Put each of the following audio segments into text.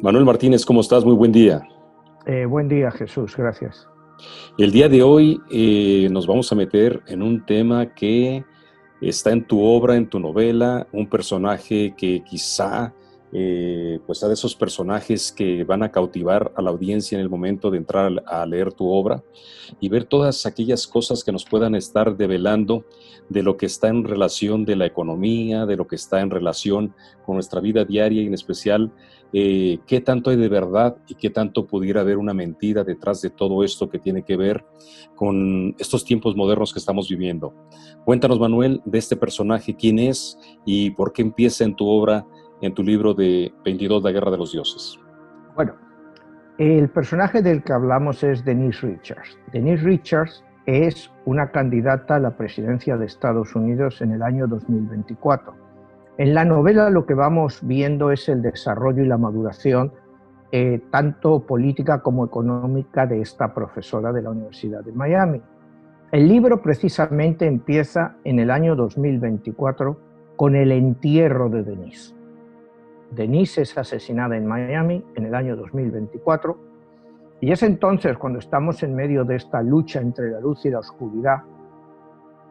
Manuel Martínez, ¿cómo estás? Muy buen día. Buen día, Jesús, gracias. El día de hoy nos vamos a meter en un tema que está en tu obra, en tu novela, un personaje que quizá pues sea de esos personajes que van a cautivar a la audiencia en el momento de entrar a leer tu obra y ver todas aquellas cosas que nos puedan estar develando de lo que está en relación de la economía, de lo que está en relación con nuestra vida diaria y en especial qué tanto hay de verdad y qué tanto pudiera haber una mentira detrás de todo esto que tiene que ver con estos tiempos modernos que estamos viviendo. Cuéntanos, Manuel, de este personaje, quién es y por qué empieza en tu obra, en tu libro de 22, La Guerra de los Dioses. Bueno, el personaje del que hablamos es Denise Richards. Denise Richards es una candidata a la presidencia de Estados Unidos en el año 2024. En la novela lo que vamos viendo es el desarrollo y la maduración tanto política como económica de esta profesora de la Universidad de Miami. El libro precisamente empieza en el año 2024 con el entierro de Denise. Denise es asesinada en Miami en el año 2024 y es entonces cuando estamos en medio de esta lucha entre la luz y la oscuridad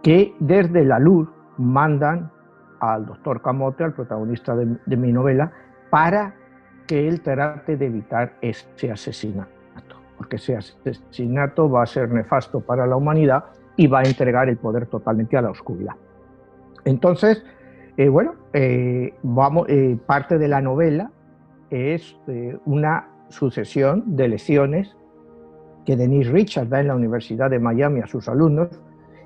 que desde la luz mandan al doctor Camote, al protagonista de mi novela, para que él trate de evitar ese asesinato, porque ese asesinato va a ser nefasto para la humanidad y va a entregar el poder totalmente a la oscuridad. Entonces, parte de la novela es una sucesión de lecciones que Denise Richards da en la Universidad de Miami a sus alumnos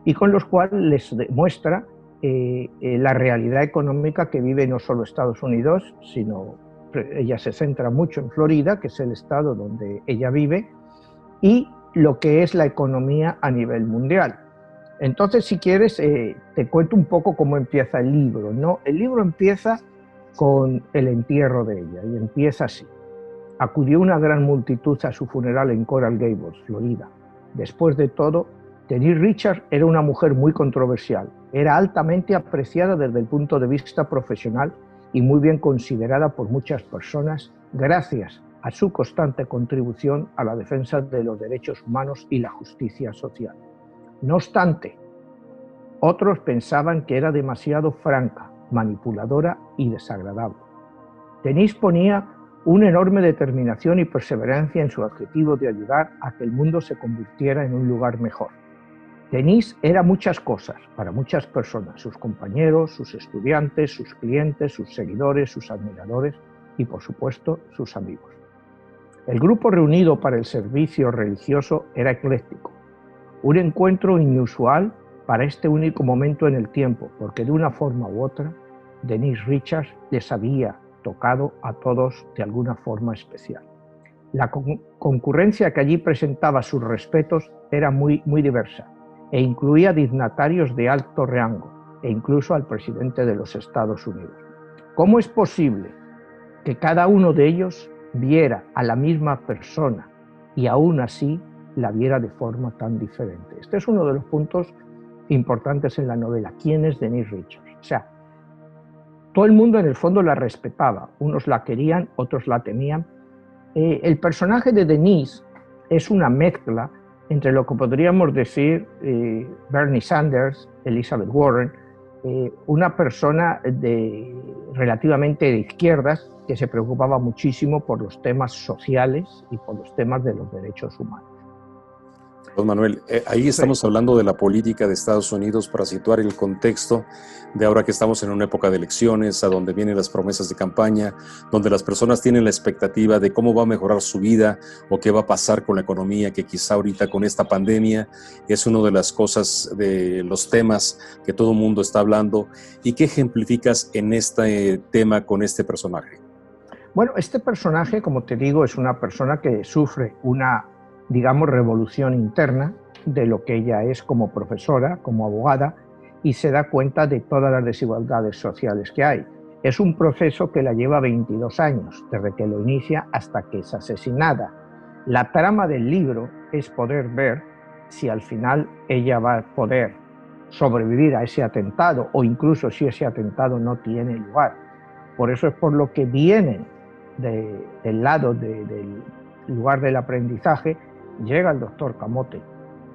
y con los cuales les demuestra la realidad económica que vive no solo Estados Unidos, sino ella se centra mucho en Florida, que es el estado donde ella vive, y lo que es la economía a nivel mundial. Entonces, si quieres, te cuento un poco cómo empieza el libro, ¿no? El libro empieza con el entierro de ella, y empieza así. Acudió una gran multitud a su funeral en Coral Gables, Florida. Después de todo, Denise Richards era una mujer muy controversial. Era altamente apreciada desde el punto de vista profesional y muy bien considerada por muchas personas gracias a su constante contribución a la defensa de los derechos humanos y la justicia social. No obstante, otros pensaban que era demasiado franca, manipuladora y desagradable. Denise ponía una enorme determinación y perseverancia en su objetivo de ayudar a que el mundo se convirtiera en un lugar mejor. Denise era muchas cosas para muchas personas, sus compañeros, sus estudiantes, sus clientes, sus seguidores, sus admiradores y, por supuesto, sus amigos. El grupo reunido para el servicio religioso era ecléctico, un encuentro inusual para este único momento en el tiempo, porque de una forma u otra, Denise Richards les había tocado a todos de alguna forma especial. La concurrencia que allí presentaba sus respetos era muy diversa e incluía dignatarios de alto rango e incluso al presidente de los Estados Unidos. ¿Cómo es posible que cada uno de ellos viera a la misma persona y aún así la viera de forma tan diferente? Este es uno de los puntos importantes en la novela. ¿Quién es Denise Richards? O sea, todo el mundo en el fondo la respetaba. Unos la querían, otros la temían. El personaje de Denise es una mezcla entre lo que podríamos decir Bernie Sanders, Elizabeth Warren, una persona relativamente de izquierdas que se preocupaba muchísimo por los temas sociales y por los temas de los derechos humanos. Pues Manuel, ahí estamos hablando de la política de Estados Unidos para situar el contexto de ahora que estamos en una época de elecciones, a donde vienen las promesas de campaña, donde las personas tienen la expectativa de cómo va a mejorar su vida o qué va a pasar con la economía, que quizá ahorita con esta pandemia es una de las cosas, de los temas que todo el mundo está hablando. ¿Y qué ejemplificas en este tema con este personaje? Bueno, este personaje, como te digo, es una persona que sufre una, digamos, revolución interna de lo que ella es como profesora, como abogada, y se da cuenta de todas las desigualdades sociales que hay. Es un proceso que la lleva 22 años, desde que lo inicia hasta que es asesinada. La trama del libro es poder ver si al final ella va a poder sobrevivir a ese atentado o incluso si ese atentado no tiene lugar. Por eso es por lo que vienen del lado del lugar del aprendizaje, llega el doctor Camote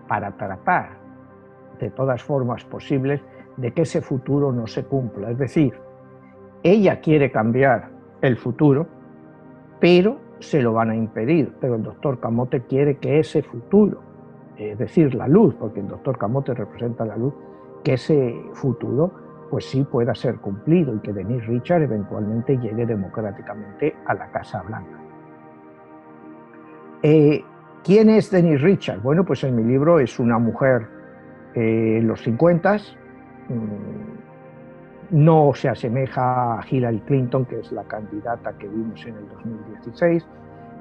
para tratar de todas formas posibles de que ese futuro no se cumpla. Es decir, ella quiere cambiar el futuro, pero se lo van a impedir. Pero el doctor Camote quiere que ese futuro, es decir, la luz, porque el doctor Camote representa la luz, que ese futuro pues sí pueda ser cumplido y que Denise Richards eventualmente llegue democráticamente a la Casa Blanca. ¿Quién es Denise Richards? Bueno, pues en mi libro es una mujer en los 50, no se asemeja a Hillary Clinton, que es la candidata que vimos en el 2016,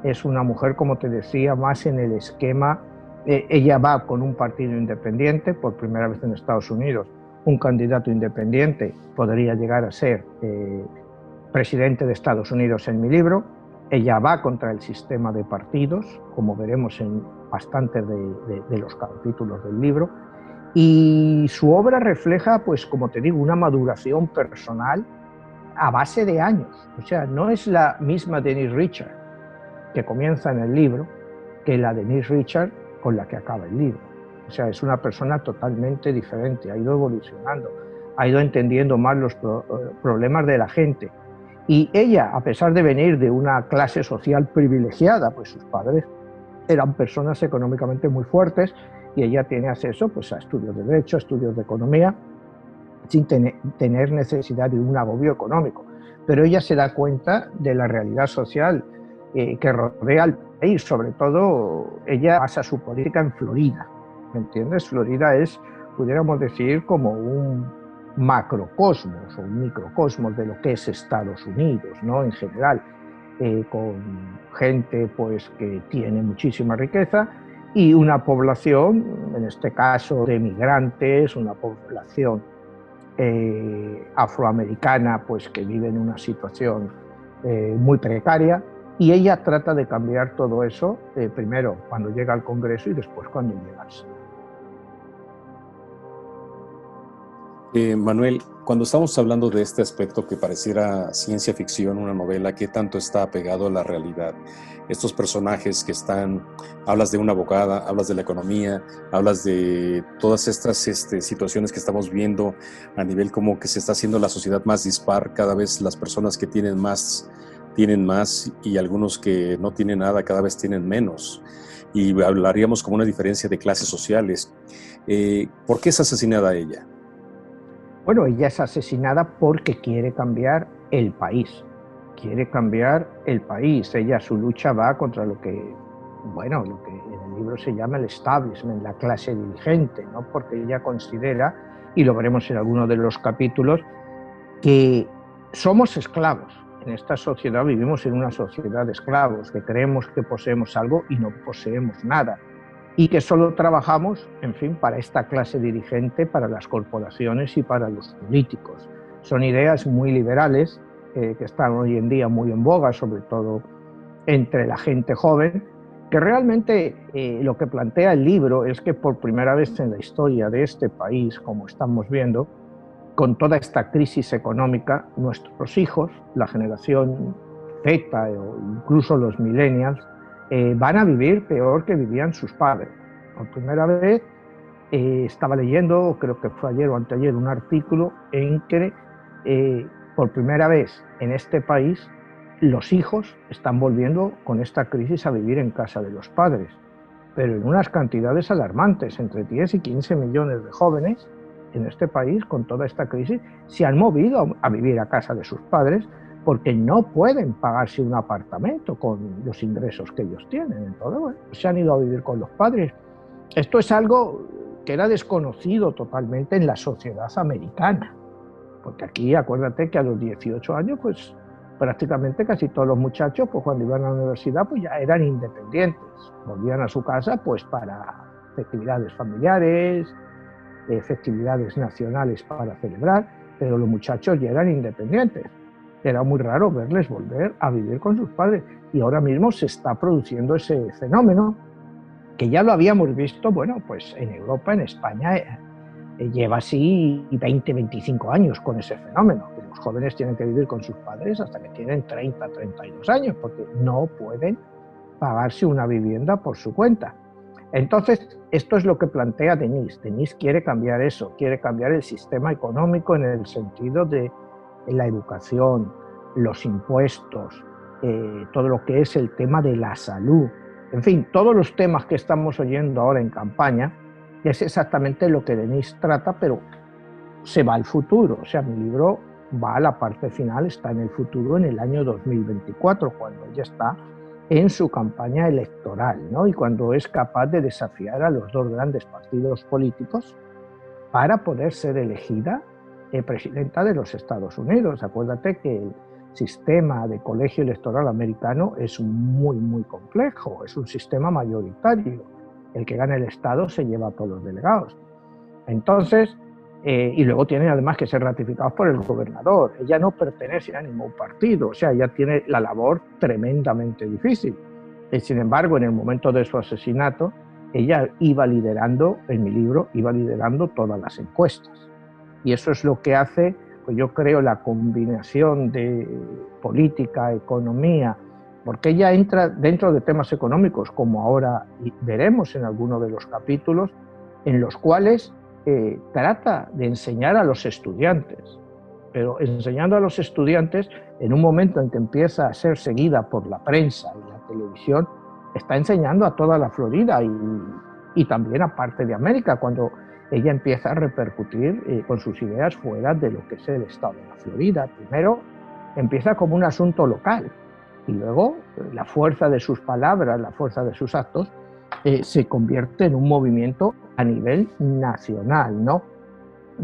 es una mujer, como te decía, más en el esquema, ella va con un partido independiente, por primera vez en Estados Unidos, un candidato independiente podría llegar a ser presidente de Estados Unidos en mi libro. Ella va contra el sistema de partidos, como veremos en bastantes de los capítulos del libro, y su obra refleja, pues como te digo, una maduración personal a base de años. O sea, no es la misma Denise Richards que comienza en el libro que la Denise Richards con la que acaba el libro. O sea, es una persona totalmente diferente, ha ido evolucionando, ha ido entendiendo más los problemas de la gente. Y ella, a pesar de venir de una clase social privilegiada, pues sus padres eran personas económicamente muy fuertes y ella tiene acceso pues, a estudios de derecho, a estudios de economía, sin tener necesidad de un agobio económico. Pero ella se da cuenta de la realidad social que rodea al país. Sobre todo, ella basa su política en Florida, ¿me entiendes? Florida es, pudiéramos decir, como un macrocosmos o un microcosmos de lo que es Estados Unidos, ¿no? En general, con gente pues, que tiene muchísima riqueza y una población, en este caso de migrantes, una población afroamericana pues, que vive en una situación muy precaria, y ella trata de cambiar todo eso, primero cuando llega al Congreso y después cuando llega al Senado. Manuel, cuando estamos hablando de este aspecto que pareciera ciencia ficción, una novela, ¿qué tanto está apegado a la realidad? Estos personajes que están, hablas de una abogada, hablas de la economía, hablas de todas estas situaciones que estamos viendo a nivel como que se está haciendo la sociedad más dispar, cada vez las personas que tienen más y algunos que no tienen nada cada vez tienen menos. Y hablaríamos como una diferencia de clases sociales. ¿Por qué es asesinada ella? Bueno, ella es asesinada porque quiere cambiar el país. Quiere cambiar el país. Ella, su lucha va contra lo que, bueno, lo que en el libro se llama el establishment, la clase dirigente, ¿no? Porque ella considera, y lo veremos en alguno de los capítulos, que somos esclavos. En esta sociedad vivimos en una sociedad de esclavos, que creemos que poseemos algo y no poseemos nada. Y que solo trabajamos, en fin, para esta clase dirigente, para las corporaciones y para los políticos. Son ideas muy liberales que están hoy en día muy en boga, sobre todo entre la gente joven, que realmente lo que plantea el libro es que por primera vez en la historia de este país, como estamos viendo, con toda esta crisis económica, nuestros hijos, la generación Z o incluso los millennials, van a vivir peor que vivían sus padres. Por primera vez estaba leyendo, creo que fue ayer o anteayer, un artículo en que por primera vez en este país los hijos están volviendo con esta crisis a vivir en casa de los padres, pero en unas cantidades alarmantes, entre 10 y 15 millones de jóvenes en este país con toda esta crisis se han movido a vivir a casa de sus padres porque no pueden pagarse un apartamento con los ingresos que ellos tienen. Entonces, bueno, se han ido a vivir con los padres. Esto es algo que era desconocido totalmente en la sociedad americana, porque aquí, acuérdate que a los 18 años, pues prácticamente casi todos los muchachos, pues cuando iban a la universidad, pues ya eran independientes. Volvían a su casa, pues para festividades familiares, festividades nacionales para celebrar, pero los muchachos ya eran independientes. Era muy raro verles volver a vivir con sus padres y ahora mismo se está produciendo ese fenómeno que ya lo habíamos visto, bueno, pues en Europa, en España, lleva así 20, 25 años con ese fenómeno, que los jóvenes tienen que vivir con sus padres hasta que tienen 30, 32 años, porque no pueden pagarse una vivienda por su cuenta. Entonces, esto es lo que plantea Denis. Denis quiere cambiar eso, quiere cambiar el sistema económico en el sentido de la educación, los impuestos, todo lo que es el tema de la salud. En fin, todos los temas que estamos oyendo ahora en campaña es exactamente lo que Denis trata, pero se va al futuro. O sea, mi libro va a la parte final, está en el futuro, en el año 2024, cuando ella está en su campaña electoral, ¿no? Y cuando es capaz de desafiar a los dos grandes partidos políticos para poder ser elegida presidenta de los Estados Unidos. Acuérdate que el sistema de colegio electoral americano es muy, muy complejo, es un sistema mayoritario. El que gana el Estado se lleva a todos los delegados. Entonces, y luego tienen además que ser ratificados por el gobernador. Ella no pertenece a ningún partido, o sea, ella tiene la labor tremendamente difícil. Sin embargo, en el momento de su asesinato, ella iba liderando, en mi libro, iba liderando todas las encuestas. Y eso es lo que hace, pues yo creo, la combinación de política, economía, porque ella entra dentro de temas económicos, como ahora veremos en alguno de los capítulos, en los cuales trata de enseñar a los estudiantes, pero enseñando a los estudiantes en un momento en que empieza a ser seguida por la prensa y la televisión, está enseñando a toda la Florida y también a parte de América, cuando ella empieza a repercutir con sus ideas fuera de lo que es el estado de la Florida. Primero empieza como un asunto local y luego la fuerza de sus palabras, la fuerza de sus actos, se convierte en un movimiento a nivel nacional, ¿no?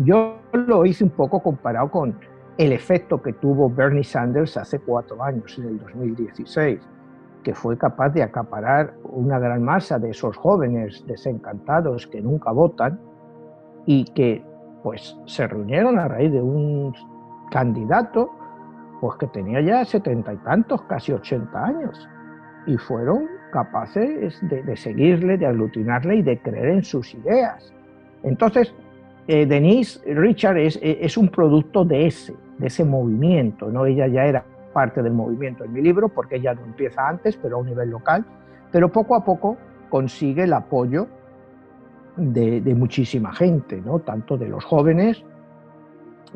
Yo lo hice un poco comparado con el efecto que tuvo Bernie Sanders hace 4 años, en el 2016, que fue capaz de acaparar una gran masa de esos jóvenes desencantados que nunca votan y que pues se reunieron a raíz de un candidato pues que tenía ya 70 y tantos, casi 80 años, y fueron capaces de seguirle, de aglutinarle y de creer en sus ideas. Entonces, Denise Richard es un producto de ese movimiento, ¿no? Ella ya era parte del movimiento en mi libro, porque ella no empieza antes, pero a un nivel local, pero poco a poco consigue el apoyo de muchísima gente, ¿no? Tanto de los jóvenes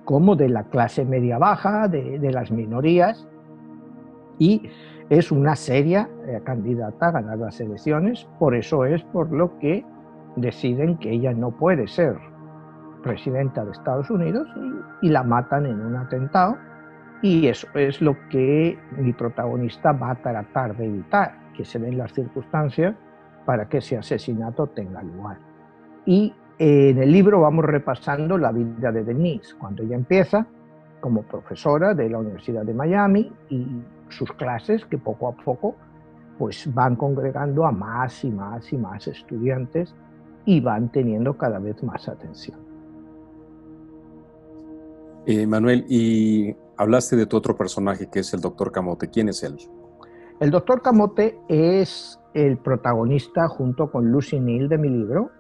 como de la clase media baja, de las minorías, y es una seria candidata a ganar las elecciones. Por eso es por lo que deciden que ella no puede ser presidenta de Estados Unidos y la matan en un atentado, y eso es lo que mi protagonista va a tratar de evitar, que se den las circunstancias para que ese asesinato tenga lugar. Y en el libro vamos repasando la vida de Denise, cuando ella empieza como profesora de la Universidad de Miami y sus clases que poco a poco pues van congregando a más y más y más estudiantes y van teniendo cada vez más atención. Manuel, y hablaste de tu otro personaje que es el Dr. Camote. ¿Quién es él? El Dr. Camote es el protagonista junto con Lucy Neal de mi libro.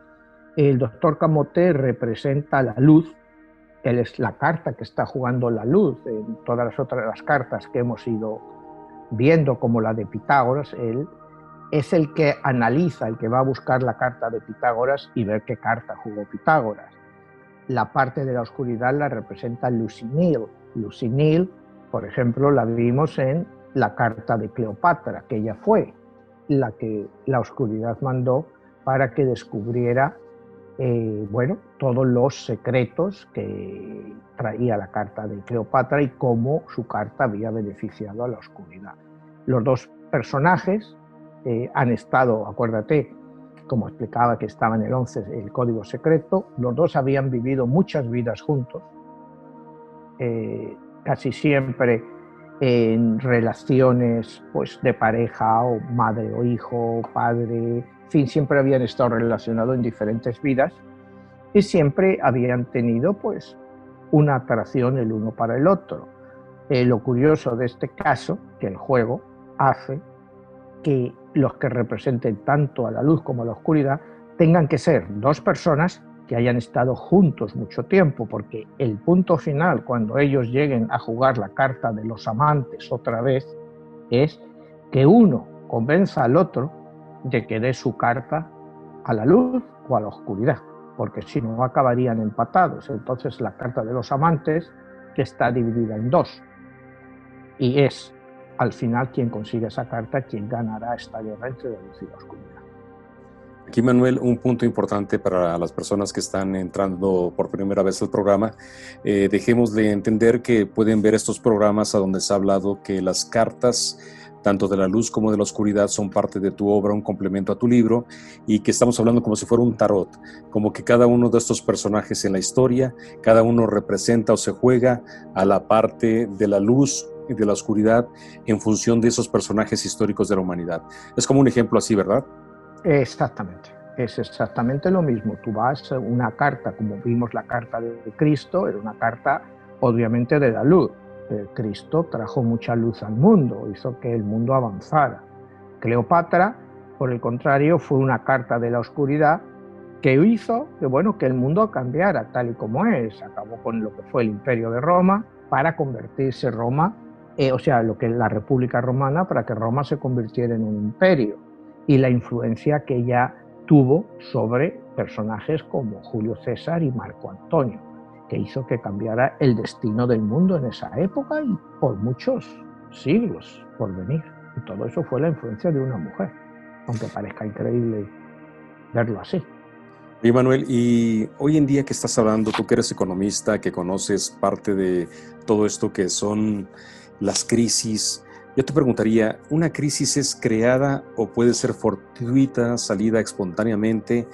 El Dr. Camote representa la luz. Él es la carta que está jugando la luz en todas las otras cartas que hemos ido viendo, como la de Pitágoras. Él es el que analiza, el que va a buscar la carta de Pitágoras y ver qué carta jugó Pitágoras. La parte de la oscuridad la representa Lucy Neal. Lucy Neal, por ejemplo, la vimos en la carta de Cleopatra, que ella fue la que la oscuridad mandó para que descubriera todos los secretos que traía la carta de Cleopatra y cómo su carta había beneficiado a la oscuridad. Los dos personajes han estado, acuérdate, como explicaba que estaba en el 11, el código secreto, los dos habían vivido muchas vidas juntos, casi siempre en relaciones pues, de pareja, o madre o hijo, o padre, en fin, siempre habían estado relacionados en diferentes vidas y siempre habían tenido pues, una atracción el uno para el otro. Lo curioso de este caso, que el juego hace que los que representen tanto a la luz como a la oscuridad tengan que ser dos personas que hayan estado juntos mucho tiempo, porque el punto final, cuando ellos lleguen a jugar la carta de los amantes otra vez, es que uno convenza al otro de que dé su carta a la luz o a la oscuridad, porque si no acabarían empatados. Entonces la carta de los amantes, que está dividida en dos, y es al final quien consigue esa carta quien ganará esta guerra entre la luz y la oscuridad. Aquí, Manuel, un punto importante para las personas que están entrando por primera vez al programa. Dejemos de entender que pueden ver estos programas a donde se ha hablado que las cartas, tanto de la luz como de la oscuridad, son parte de tu obra, un complemento a tu libro, y que estamos hablando como si fuera un tarot, como que cada uno de estos personajes en la historia, cada uno representa o se juega a la parte de la luz y de la oscuridad en función de esos personajes históricos de la humanidad. Es como un ejemplo así, ¿verdad? Exactamente, es exactamente lo mismo. Tú vas a una carta, como vimos la carta de Cristo, era una carta obviamente de la luz. Cristo trajo mucha luz al mundo, hizo que el mundo avanzara. Cleopatra, por el contrario, fue una carta de la oscuridad que hizo que, bueno, que el mundo cambiara tal y como es. Acabó con lo que fue el Imperio de Roma para convertirse Roma, o sea, lo que es la República Romana, para que Roma se convirtiera en un imperio. Y la influencia que ella tuvo sobre personajes como Julio César y Marco Antonio, que hizo que cambiara el destino del mundo en esa época y por muchos siglos por venir. Y todo eso fue la influencia de una mujer, aunque parezca increíble verlo así. Oye, Manuel, y hoy en día que estás hablando, tú que eres economista, que conoces parte de todo esto que son las crisis, yo te preguntaría, ¿una crisis es creada o puede ser fortuita, salida espontáneamente,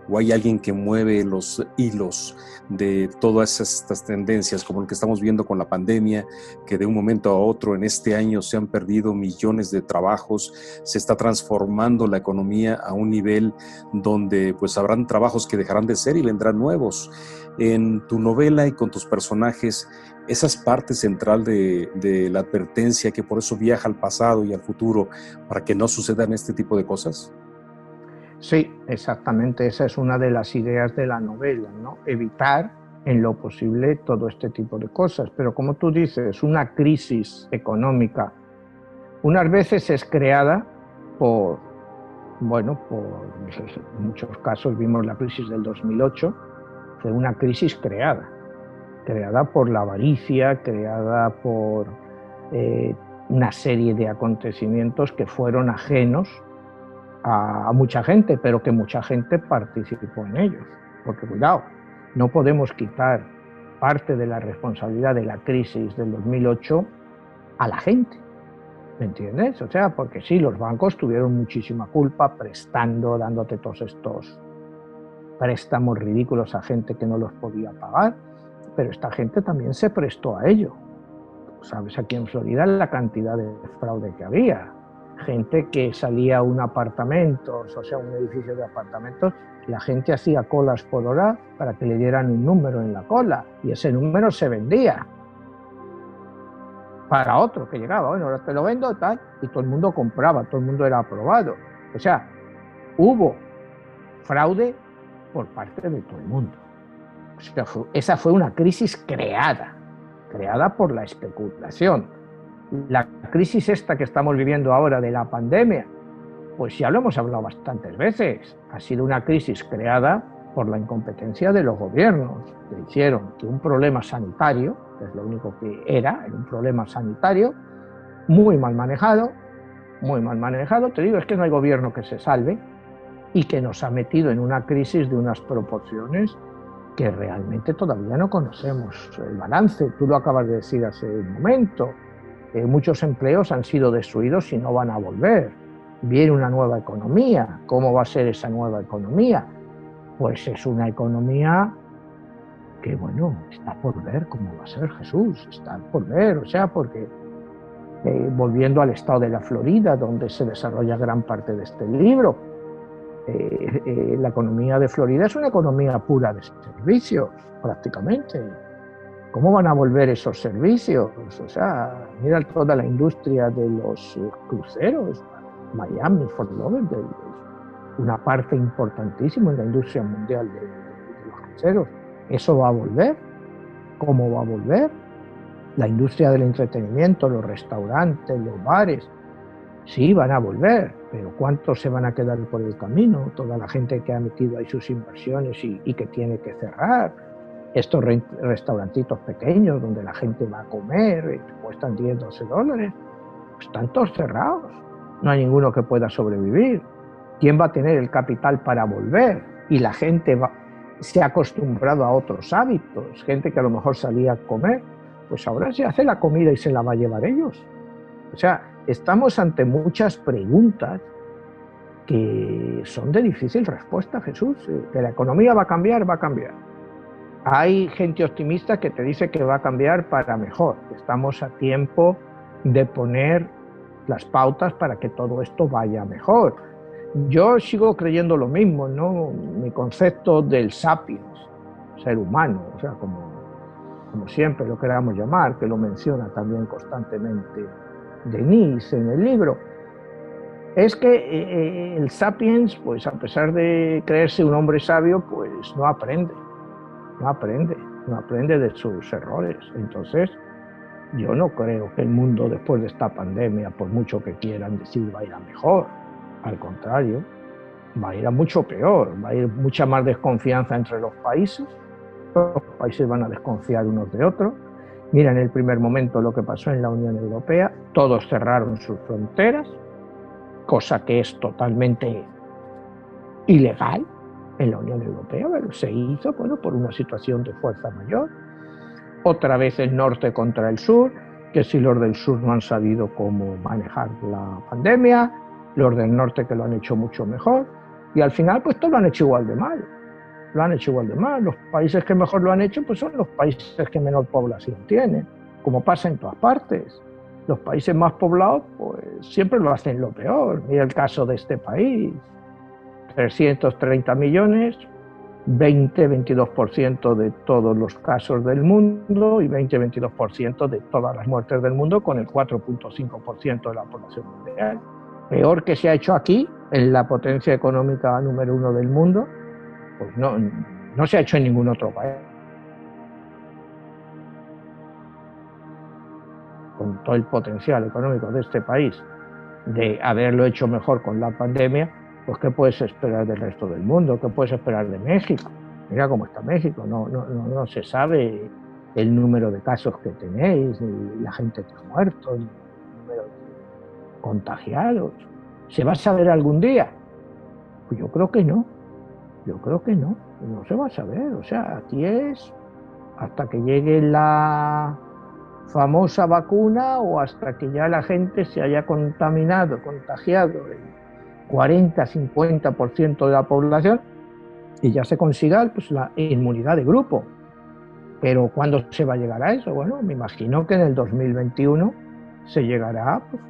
o hay alguien que mueve los hilos de todas estas tendencias, como lo que estamos viendo con la pandemia, que de un momento a otro en este año se han perdido millones de trabajos, se está transformando la economía a un nivel donde pues habrán trabajos que dejarán de ser y vendrán nuevos? En tu novela y con tus personajes, esa es parte central de la advertencia que por eso viaja al pasado y al futuro, para que no sucedan este tipo de cosas. Sí, exactamente, esa es una de las ideas de la novela, ¿no? Evitar en lo posible todo este tipo de cosas. Pero como tú dices, una crisis económica unas veces es creada por, bueno, en muchos casos vimos la crisis del 2008, fue una crisis creada por la avaricia, creada por una serie de acontecimientos que fueron ajenos a mucha gente, pero que mucha gente participó en ellos. Porque cuidado, no podemos quitar parte de la responsabilidad de la crisis del 2008 a la gente, ¿me entiendes? O sea, porque sí, los bancos tuvieron muchísima culpa prestando, dándote todos estos préstamos ridículos a gente que no los podía pagar, pero esta gente también se prestó a ello. Sabes aquí en Florida la cantidad de fraude que había. Gente que salía a un apartamento, o sea, un edificio de apartamentos, la gente hacía colas por hora para que le dieran un número en la cola y ese número se vendía para otro que llegaba. Bueno, ahora te lo vendo tal, y todo el mundo compraba, todo el mundo era aprobado. O sea, hubo fraude por parte de todo el mundo. O sea, esa fue una crisis creada por la especulación. La crisis esta que estamos viviendo ahora de la pandemia, pues ya lo hemos hablado bastantes veces, ha sido una crisis creada por la incompetencia de los gobiernos, que hicieron que un problema sanitario, que es lo único que era un problema sanitario, muy mal manejado, te digo, es que no hay gobierno que se salve, y que nos ha metido en una crisis de unas proporciones que realmente todavía no conocemos el balance. Tú lo acabas de decir hace un momento. Muchos empleos han sido destruidos y no van a volver. Viene una nueva economía. ¿Cómo va a ser esa nueva economía? Pues es una economía que, bueno, está por ver cómo va a ser, Jesús. Está por ver, o sea, porque volviendo al estado de la Florida, donde se desarrolla gran parte de este libro, la economía de Florida es una economía pura de servicios, prácticamente. ¿Cómo van a volver esos servicios? O sea, mira toda la industria de los cruceros, Miami, Fort Lauderdale, una parte importantísima en la industria mundial de los financieros. ¿Eso va a volver? ¿Cómo va a volver? La industria del entretenimiento, los restaurantes, los bares, sí van a volver, pero ¿cuántos se van a quedar por el camino? Toda la gente que ha metido ahí sus inversiones y que tiene que cerrar. Estos restaurantitos pequeños donde la gente va a comer y cuestan 10, 12 dólares, pues están todos cerrados. No hay ninguno que pueda sobrevivir. ¿Quién va a tener el capital para volver? Y la gente se ha acostumbrado a otros hábitos. Gente que a lo mejor salía a comer, pues ahora se hace la comida y se la va a llevar ellos. O sea, estamos ante muchas preguntas que son de difícil respuesta, Jesús. Que la economía va a cambiar, va a cambiar. Hay gente optimista que te dice que va a cambiar para mejor. Estamos a tiempo de poner las pautas para que todo esto vaya mejor. Yo sigo creyendo lo mismo, ¿no? Mi concepto del sapiens, ser humano, o sea, como siempre lo queramos llamar, que lo menciona también constantemente Denis en el libro, es que el sapiens, pues a pesar de creerse un hombre sabio, pues no aprende de sus errores. Entonces, yo no creo que el mundo después de esta pandemia, por mucho que quieran decir, va a ir a mejor. Al contrario, va a ir a mucho peor, va a ir mucha más desconfianza entre los países van a desconfiar unos de otros. Mira en el primer momento lo que pasó en la Unión Europea, todos cerraron sus fronteras, cosa que es totalmente ilegal en la Unión Europea, pero se hizo, bueno, por una situación de fuerza mayor. Otra vez el norte contra el sur, que si los del sur no han sabido cómo manejar la pandemia, los del norte que lo han hecho mucho mejor, y al final pues todos lo han hecho igual de mal. Los países que mejor lo han hecho pues son los países que menor población tienen, como pasa en todas partes. Los países más poblados pues siempre lo hacen lo peor. Mira el caso de este país, 330 millones, 20-22% de todos los casos del mundo y 20-22% de todas las muertes del mundo, con el 4.5% de la población mundial. Peor que se ha hecho aquí, en la potencia económica número 1 del mundo, pues no se ha hecho en ningún otro país. Con todo el potencial económico de este país, de haberlo hecho mejor con la pandemia, pues ¿qué puedes esperar del resto del mundo? ¿Qué puedes esperar de México? Mira cómo está México, no se sabe el número de casos que tenéis, ni la gente que ha muerto, ni el número de contagiados. ¿Se va a saber algún día? Pues yo creo que no, no se va a saber. O sea, aquí es hasta que llegue la famosa vacuna o hasta que ya la gente se haya contagiado el 40-50% de la población y ya se consiga pues, la inmunidad de grupo. Pero ¿cuándo se va a llegar a eso? Bueno, me imagino que en el 2021 se llegará pues,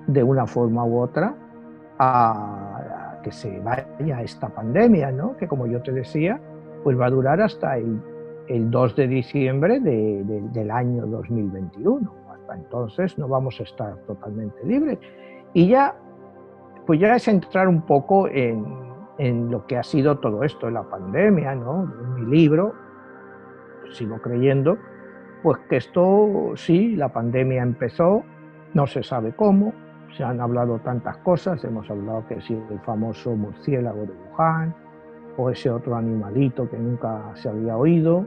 de una forma u otra a que se vaya esta pandemia, ¿no? Que como yo te decía, pues va a durar hasta el 2 de diciembre del año 2021. Hasta entonces no vamos a estar totalmente libres. Y ya, pues ya es entrar un poco en lo que ha sido todo esto, la pandemia, ¿no? En mi libro, pues sigo creyendo, pues que esto, sí, la pandemia empezó, no se sabe cómo, se han hablado tantas cosas, hemos hablado que si el famoso murciélago de Wuhan, o ese otro animalito que nunca se había oído,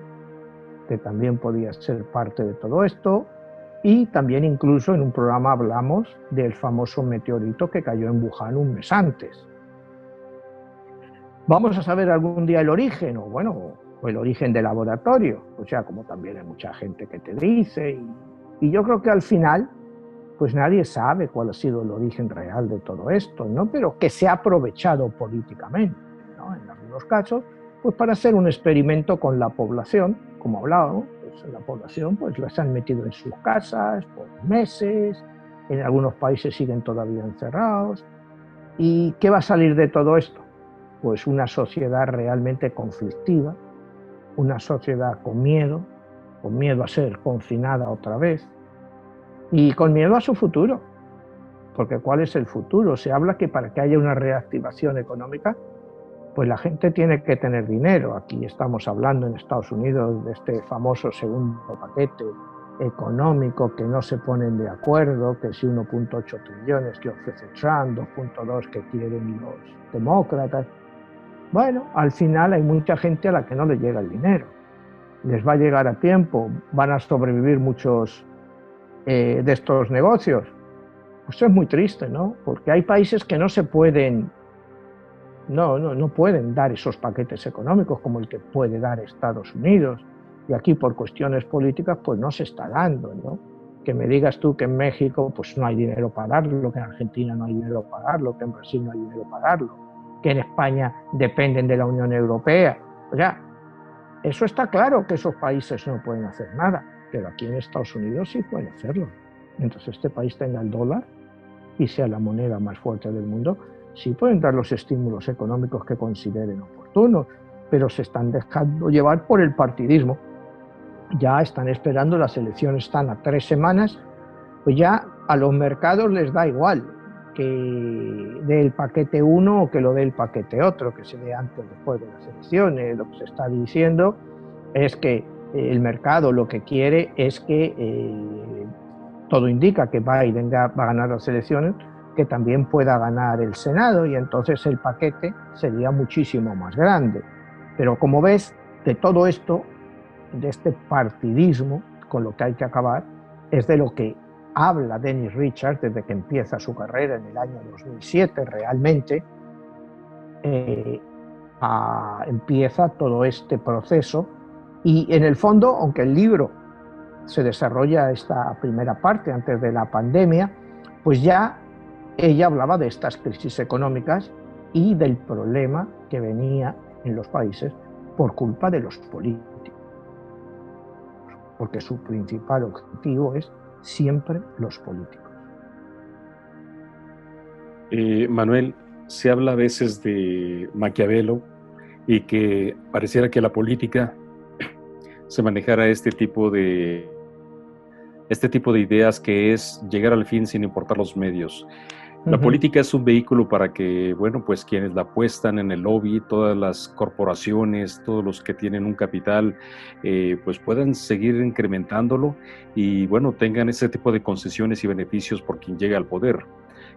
que también podía ser parte de todo esto, y también incluso en un programa hablamos del famoso meteorito que cayó en Wuhan un mes antes. ¿Vamos a saber algún día el origen? O el origen del laboratorio, o sea, como también hay mucha gente que te dice, y yo creo que al final, pues nadie sabe cuál ha sido el origen real de todo esto, ¿no? Pero que se ha aprovechado políticamente, ¿no? En algunos casos, pues para hacer un experimento con la población, como hablábamos, pues la población pues las han metido en sus casas por meses, en algunos países siguen todavía encerrados. ¿Y qué va a salir de todo esto? Pues una sociedad realmente conflictiva, una sociedad con miedo a ser confinada otra vez y con miedo a su futuro. Porque ¿cuál es el futuro? Se habla que para que haya una reactivación económica, pues la gente tiene que tener dinero. Aquí estamos hablando en Estados Unidos de este famoso segundo paquete económico, que no se ponen de acuerdo, que si 1,8 trillones que ofrece Trump, 2,2 que quieren los demócratas. Bueno, al final hay mucha gente a la que no le llega el dinero. Les va a llegar a tiempo, van a sobrevivir muchos de estos negocios. Pues es muy triste, ¿no? Porque hay países que no se pueden, no pueden dar esos paquetes económicos como el que puede dar Estados Unidos. Y aquí por cuestiones políticas pues no se está dando, ¿no? Que me digas tú que en México pues no hay dinero para darlo, que en Argentina no hay dinero para darlo, que en Brasil no hay dinero para darlo, que en España dependen de la Unión Europea. O sea, eso está claro, que esos países no pueden hacer nada, pero aquí en Estados Unidos sí pueden hacerlo. Mientras este país tenga el dólar y sea la moneda más fuerte del mundo, sí pueden dar los estímulos económicos que consideren oportunos, pero se están dejando llevar por el partidismo. Ya están esperando, las elecciones están a 3 semanas, pues ya a los mercados les da igual que dé el paquete uno o que lo dé el paquete otro, que se dé antes o después de las elecciones. Lo que se está diciendo es que el mercado lo que quiere es que todo indica que Biden va a ganar las elecciones, que también pueda ganar el Senado, y entonces el paquete sería muchísimo más grande. Pero como ves, de todo esto, de este partidismo con lo que hay que acabar, es de lo que habla Dennis Richards desde que empieza su carrera en el año 2007 realmente. Empieza todo este proceso, y en el fondo, aunque el libro se desarrolla esta primera parte antes de la pandemia, pues ya ella hablaba de estas crisis económicas y del problema que venía en los países por culpa de los políticos, porque su principal objetivo es siempre los políticos. Manuel, se habla a veces de Maquiavelo y que pareciera que la política se manejara este tipo de ideas, que es llegar al fin sin importar los medios. La política es un vehículo para que, bueno, pues quienes la apuestan en el lobby, todas las corporaciones, todos los que tienen un capital, pues puedan seguir incrementándolo y, bueno, tengan ese tipo de concesiones y beneficios por quien llega al poder.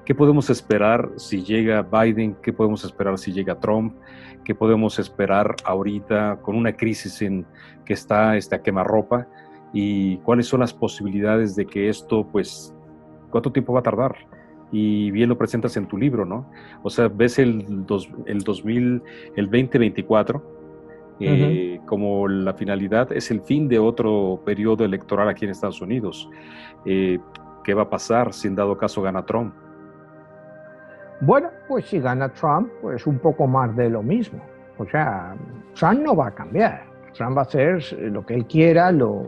¿Qué podemos esperar si llega Biden? ¿Qué podemos esperar si llega Trump? ¿Qué podemos esperar ahorita con una crisis en que está a quemarropa? ¿Y cuáles son las posibilidades de que esto, pues, cuánto tiempo va a tardar? Y bien lo presentas en tu libro, ¿no? O sea, ves el 2024 como la finalidad, es el fin de otro periodo electoral aquí en Estados Unidos. ¿Qué va a pasar si en dado caso gana Trump? Bueno, pues si gana Trump, pues un poco más de lo mismo. O sea, Trump no va a cambiar. Trump va a hacer lo que él quiera, lo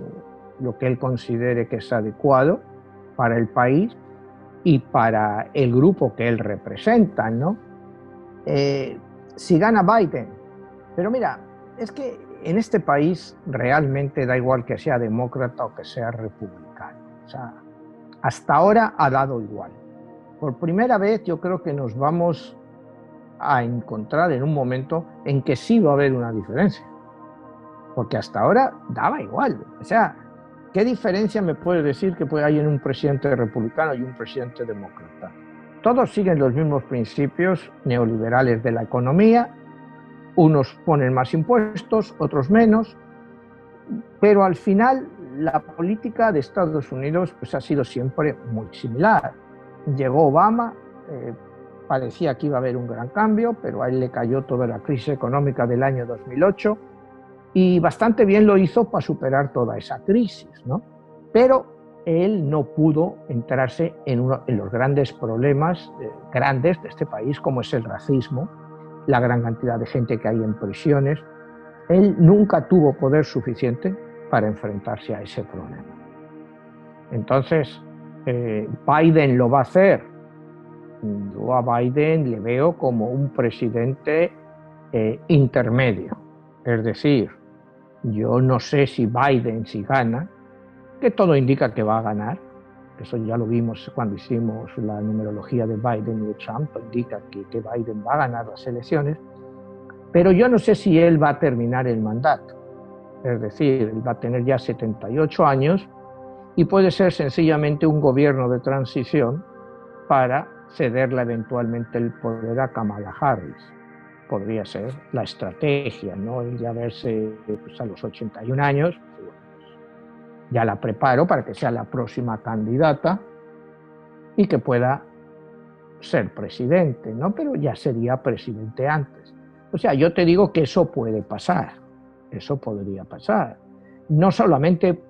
que él considere que es adecuado para el país y para el grupo que él representa, ¿no? Si gana Biden, pero mira, es que en este país realmente da igual que sea demócrata o que sea republicano. O sea, hasta ahora ha dado igual. Por primera vez yo creo que nos vamos a encontrar en un momento en que sí va a haber una diferencia, porque hasta ahora daba igual. O sea, ¿qué diferencia me puede decir que hay en un presidente republicano y un presidente demócrata? Todos siguen los mismos principios neoliberales de la economía, unos ponen más impuestos, otros menos, pero al final la política de Estados Unidos pues ha sido siempre muy similar. Llegó Obama, parecía que iba a haber un gran cambio, pero a él le cayó toda la crisis económica del año 2008 y bastante bien lo hizo para superar toda esa crisis, ¿no? Pero él no pudo entrarse en los grandes problemas grandes de este país, como es el racismo, la gran cantidad de gente que hay en prisiones. Él nunca tuvo poder suficiente para enfrentarse a ese problema. Entonces, Biden lo va a hacer. Yo a Biden le veo como un presidente intermedio. Es decir, yo no sé si Biden, si gana, que todo indica que va a ganar, eso ya lo vimos cuando hicimos la numerología de Biden y de Trump, indica que Biden va a ganar las elecciones, Pero yo no sé si él va a terminar el mandato. Es decir, él va a tener ya 78 años y puede ser sencillamente un gobierno de transición para cederle eventualmente el poder a Kamala Harris. Podría ser la estrategia, ¿no? Él ya verse pues, a los 81 años, ya la preparo para que sea la próxima candidata y que pueda ser presidente, ¿no? Pero ya sería presidente antes. O sea, yo te digo que eso puede pasar, eso podría pasar. No solamente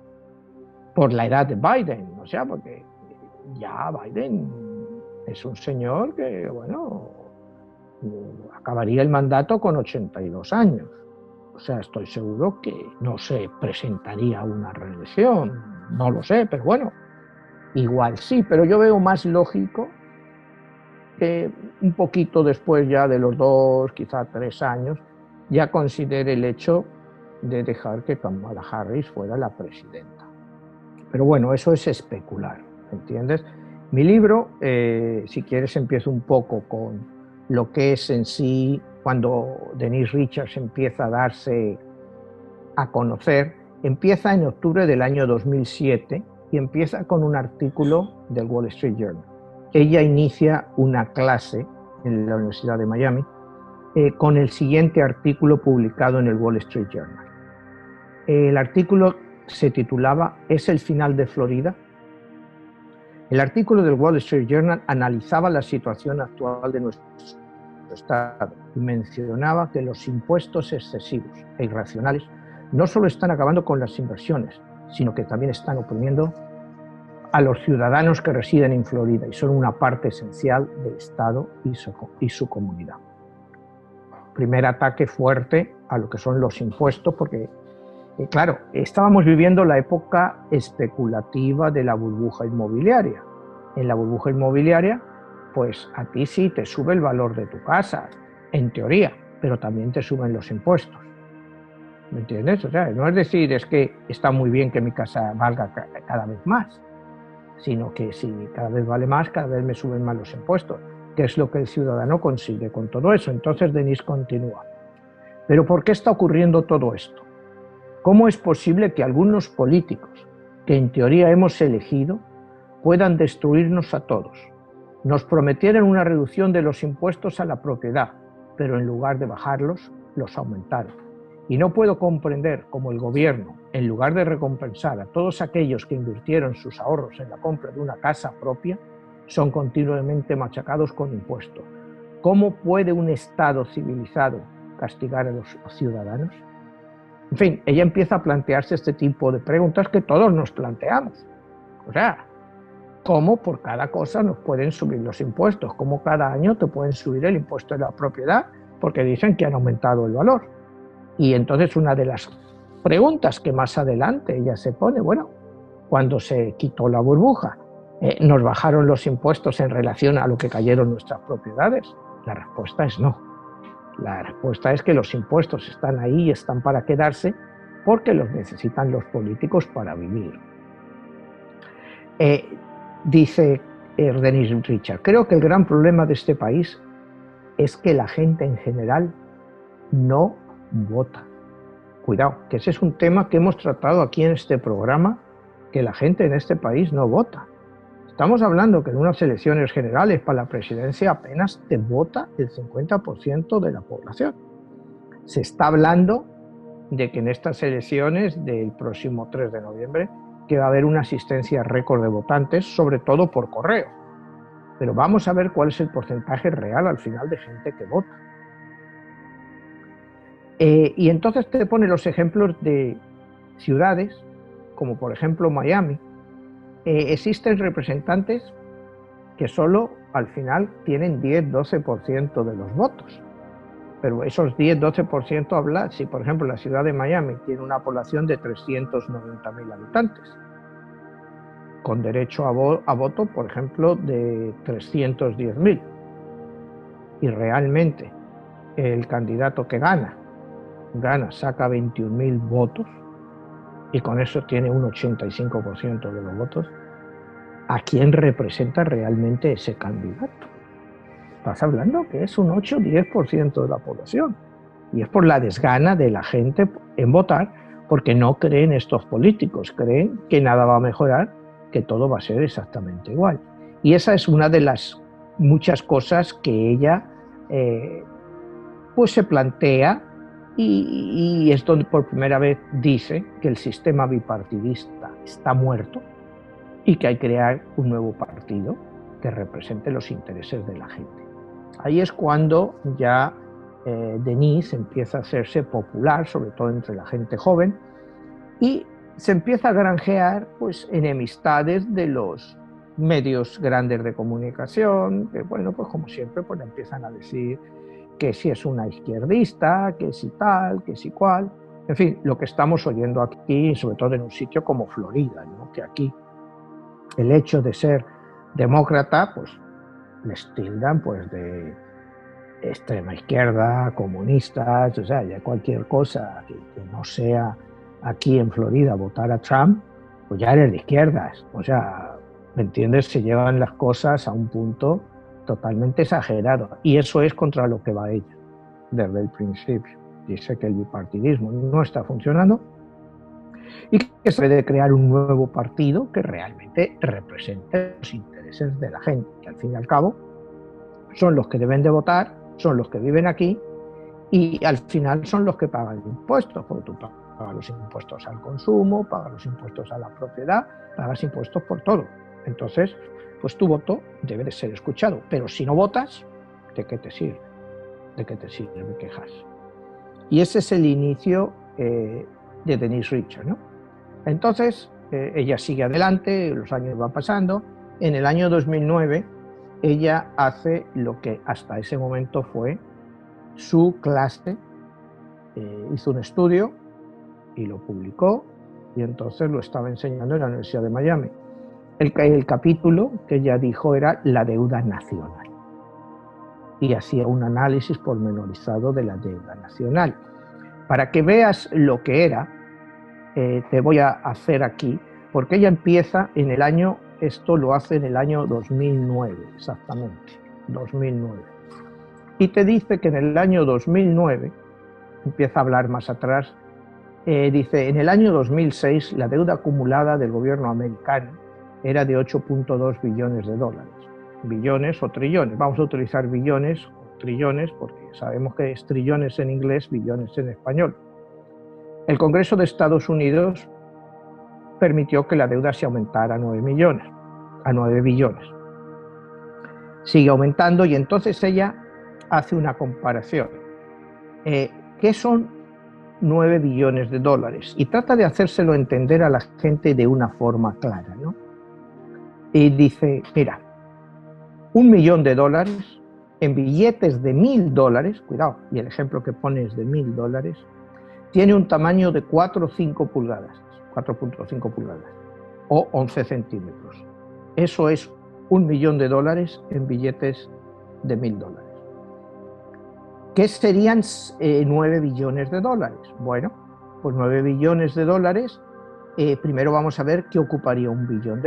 por la edad de Biden, o sea, porque ya Biden es un señor que, bueno, acabaría el mandato con 82 años. O sea, estoy seguro que no se presentaría a una reelección, no lo sé, pero bueno, igual sí, pero yo veo más lógico que un poquito después ya de los 2, quizá 3 años, ya considere el hecho de dejar que Kamala Harris fuera la presidenta. Pero bueno, eso es especular, ¿entiendes? Mi libro, si quieres, empiezo un poco con lo que es en sí cuando Denise Richards empieza a darse a conocer. Empieza en octubre del año 2007 y empieza con un artículo del Wall Street Journal. Ella inicia una clase en la Universidad de Miami con el siguiente artículo publicado en el Wall Street Journal. El artículo se titulaba ¿Es el final de Florida? El artículo del Wall Street Journal analizaba la situación actual de nuestro Estado y mencionaba que los impuestos excesivos e irracionales no solo están acabando con las inversiones, sino que también están oprimiendo a los ciudadanos que residen en Florida y son una parte esencial del Estado y su comunidad. Primer ataque fuerte a lo que son los impuestos, porque claro, estábamos viviendo la época especulativa de la burbuja inmobiliaria. En la burbuja inmobiliaria, pues a ti sí te sube el valor de tu casa, en teoría, pero también te suben los impuestos. ¿Me entiendes? O sea, no es decir, es que está muy bien que mi casa valga cada vez más, sino que si cada vez vale más, cada vez me suben más los impuestos, que es lo que el ciudadano consigue con todo eso. Entonces Denise continúa. ¿Pero por qué está ocurriendo todo esto? ¿Cómo es posible que algunos políticos, que en teoría hemos elegido, puedan destruirnos a todos? Nos prometieron una reducción de los impuestos a la propiedad, pero en lugar de bajarlos, los aumentaron. Y no puedo comprender cómo el gobierno, en lugar de recompensar a todos aquellos que invirtieron sus ahorros en la compra de una casa propia, son continuamente machacados con impuestos. ¿Cómo puede un Estado civilizado castigar a los ciudadanos? En fin, ella empieza a plantearse este tipo de preguntas que todos nos planteamos. O sea, ¿cómo por cada cosa nos pueden subir los impuestos? ¿Cómo cada año te pueden subir el impuesto de la propiedad? Porque dicen que han aumentado el valor. Y entonces una de las preguntas que más adelante ella se pone, bueno, cuando se quitó la burbuja, ¿nos bajaron los impuestos en relación a lo que cayeron nuestras propiedades? La respuesta es no. La respuesta es que los impuestos están ahí y están para quedarse porque los necesitan los políticos para vivir. Dice Denise Richards, creo que el gran problema de este país es que la gente en general no vota. Cuidado, que ese es un tema que hemos tratado aquí en este programa, que la gente en este país no vota. Estamos hablando que en unas elecciones generales para la presidencia apenas te vota el 50% de la población. Se está hablando de que en estas elecciones del próximo 3 de noviembre que va a haber una asistencia récord de votantes, sobre todo por correo. Pero vamos a ver cuál es el porcentaje real al final de gente que vota. Y entonces te pone los ejemplos de ciudades, como por ejemplo Miami. Existen representantes que solo al final tienen 10-12% de los votos. Pero esos 10-12% habla, si por ejemplo la ciudad de Miami tiene una población de 390.000 habitantes, con derecho a voto, por ejemplo, de 310.000. Y realmente el candidato que gana, saca 21.000 votos, y con eso tiene un 85% de los votos, ¿a quién representa realmente ese candidato? Estás hablando que es un 8-10% de la población. Y es por la desgana de la gente en votar, porque no creen estos políticos, creen que nada va a mejorar, que todo va a ser exactamente igual. Y esa es una de las muchas cosas que ella pues se plantea y es donde por primera vez dice que el sistema bipartidista está muerto y que hay que crear un nuevo partido que represente los intereses de la gente. Ahí es cuando ya Denise empieza a hacerse popular, sobre todo entre la gente joven, y se empieza a granjear pues, enemistades de los medios grandes de comunicación, que bueno, pues como siempre, pues empiezan a decir que si es una izquierdista, que si tal, que si cual. En fin, lo que estamos oyendo aquí, sobre todo en un sitio como Florida, ¿no? Que aquí el hecho de ser demócrata, pues les tildan pues de extrema izquierda, comunistas, o sea, ya cualquier cosa que no sea aquí en Florida votar a Trump, pues ya eres de izquierdas. O sea, ¿me entiendes? Se llevan las cosas a un punto totalmente exagerado. Y eso es contra lo que va ella, desde el principio. Dice que el bipartidismo no está funcionando y que se debe crear un nuevo partido que realmente represente los intereses de la gente, que al fin y al cabo son los que deben de votar, son los que viven aquí y al final son los que pagan impuestos, porque tú pagas los impuestos al consumo, pagas los impuestos a la propiedad, pagas impuestos por todo. Entonces, pues tu voto debe de ser escuchado, pero si no votas, ¿de qué te sirve? ¿De qué te sirve? Me quejas. Y ese es el inicio de Denise Richards, ¿no? Entonces, ella sigue adelante, los años van pasando. En el año 2009, ella hace lo que hasta ese momento fue su clase, hizo un estudio y lo publicó, y entonces lo estaba enseñando en la Universidad de Miami. El capítulo que ella dijo era la deuda nacional, y hacía un análisis pormenorizado de la deuda nacional. Para que veas lo que era, te voy a hacer aquí, porque ella empieza en el año, esto lo hace en el año 2009, exactamente, 2009. Y te dice que en el año 2009, empieza a hablar más atrás, dice, en el año 2006 la deuda acumulada del gobierno americano era de 8.2 billones de dólares. Billones o trillones, vamos a utilizar billones o trillones porque sabemos que es trillones en inglés, billones en español. El Congreso de Estados Unidos permitió que la deuda se aumentara a 9 billones. Sigue aumentando y entonces ella hace una comparación. ¿Qué son 9 billones de dólares? Y trata de hacérselo entender a la gente de una forma clara, ¿no? Y dice, mira, $1 millón en billetes de $1.000, cuidado, y el ejemplo que pone es de $1.000, tiene un tamaño de 4 o 5 pulgadas, 4.5 pulgadas, o 11 centímetros. Eso es $1 millón en billetes de $1.000. ¿Qué serían 9 billones de dólares? Bueno, pues 9 billones de dólares, primero vamos a ver qué ocuparía $1 billón.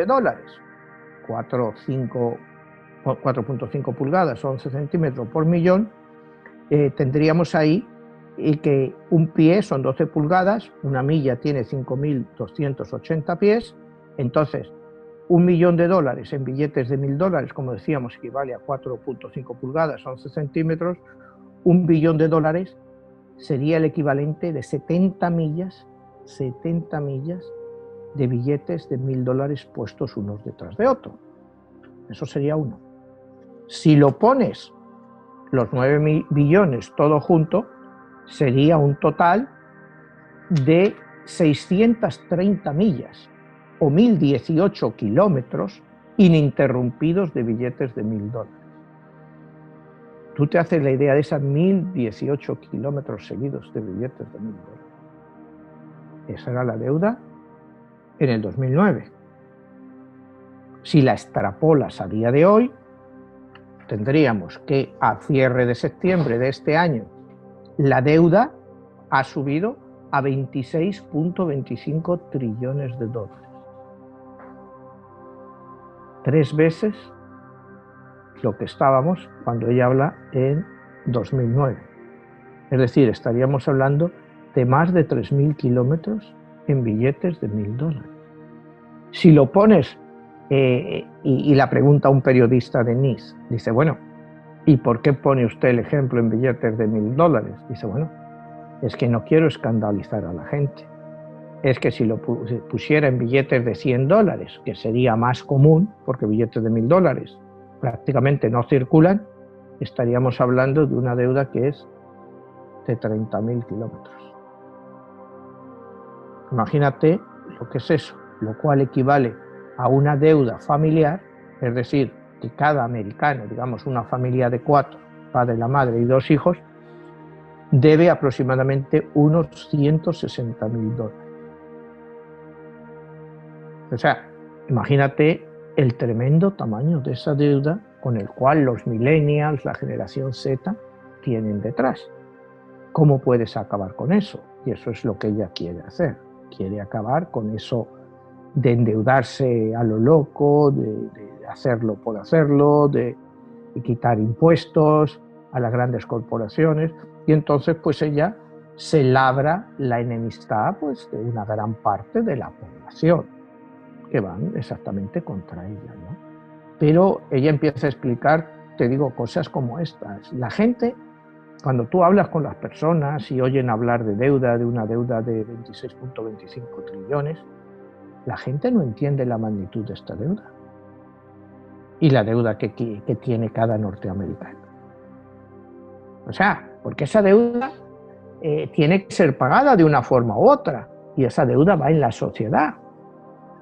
4.5 pulgadas, 11 centímetros por millón, tendríamos ahí que un pie son 12 pulgadas, una milla tiene 5.280 pies, entonces $1 millón en billetes de $1.000, como decíamos, equivale a 4.5 pulgadas, 11 centímetros, $1 billón sería el equivalente de 70 millas de billetes de $1.000 puestos unos detrás de otro. Eso sería uno. Si lo pones los 9 billones todo junto, sería un total de 630 millas o 1.018 kilómetros ininterrumpidos de billetes de $1.000. Tú te haces la idea de esas 1.018 kilómetros seguidos de billetes de $1.000. Esa era la deuda en el 2009. Si la extrapolas a día de hoy, tendríamos que a cierre de septiembre de este año la deuda ha subido a 26.25 trillones de dólares. 3 veces lo que estábamos cuando ella habla en 2009. Es decir, estaríamos hablando de más de 3.000 kilómetros en billetes de $1.000. Si lo pones, y la pregunta a un periodista de Nice, dice, bueno, ¿y por qué pone usted el ejemplo en billetes de $1.000? Dice, bueno, es que no quiero escandalizar a la gente. Es que si lo pusiera en billetes de $100, que sería más común, porque billetes de $1.000 prácticamente no circulan, estaríamos hablando de una deuda que es de 30.000 kilómetros. Imagínate lo que es eso, lo cual equivale a una deuda familiar, es decir, que cada americano, digamos una familia de 4, padre, la madre y 2 hijos, debe aproximadamente unos $160.000. O sea, imagínate el tremendo tamaño de esa deuda con el cual los millennials, la generación Z, tienen detrás. ¿Cómo puedes acabar con eso? Y eso es lo que ella quiere hacer. Quiere acabar con eso de endeudarse a lo loco, de hacerlo por hacerlo, de quitar impuestos a las grandes corporaciones. Y entonces pues ella se labra la enemistad pues, de una gran parte de la población, que van exactamente contra ella, ¿no? Pero ella empieza a explicar, te digo, cosas como estas. La gente, cuando tú hablas con las personas y oyen hablar de una deuda de 26.25 trillones, la gente no entiende la magnitud de esta deuda y la deuda que tiene cada norteamericano. O sea, porque esa deuda tiene que ser pagada de una forma u otra, y esa deuda va en la sociedad.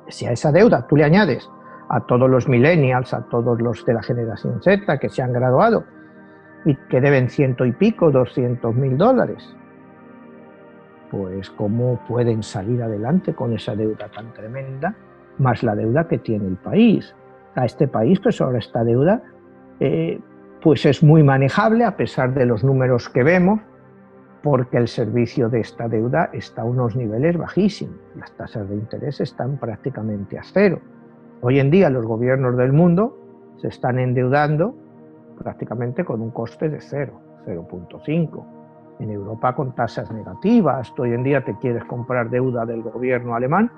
Si a esa deuda tú le añades a todos los millennials, a todos los de la generación Z que se han graduado y que deben 100 y pico, $200.000, pues ¿cómo pueden salir adelante con esa deuda tan tremenda, más la deuda que tiene el país? A este país, pues ahora esta deuda pues es muy manejable a pesar de los números que vemos, porque el servicio de esta deuda está a unos niveles bajísimos. Las tasas de interés están prácticamente a cero. Hoy en día los gobiernos del mundo se están endeudando prácticamente con un coste de 0.5. En Europa con tasas negativas. Tú hoy en día te quieres comprar deuda del gobierno alemán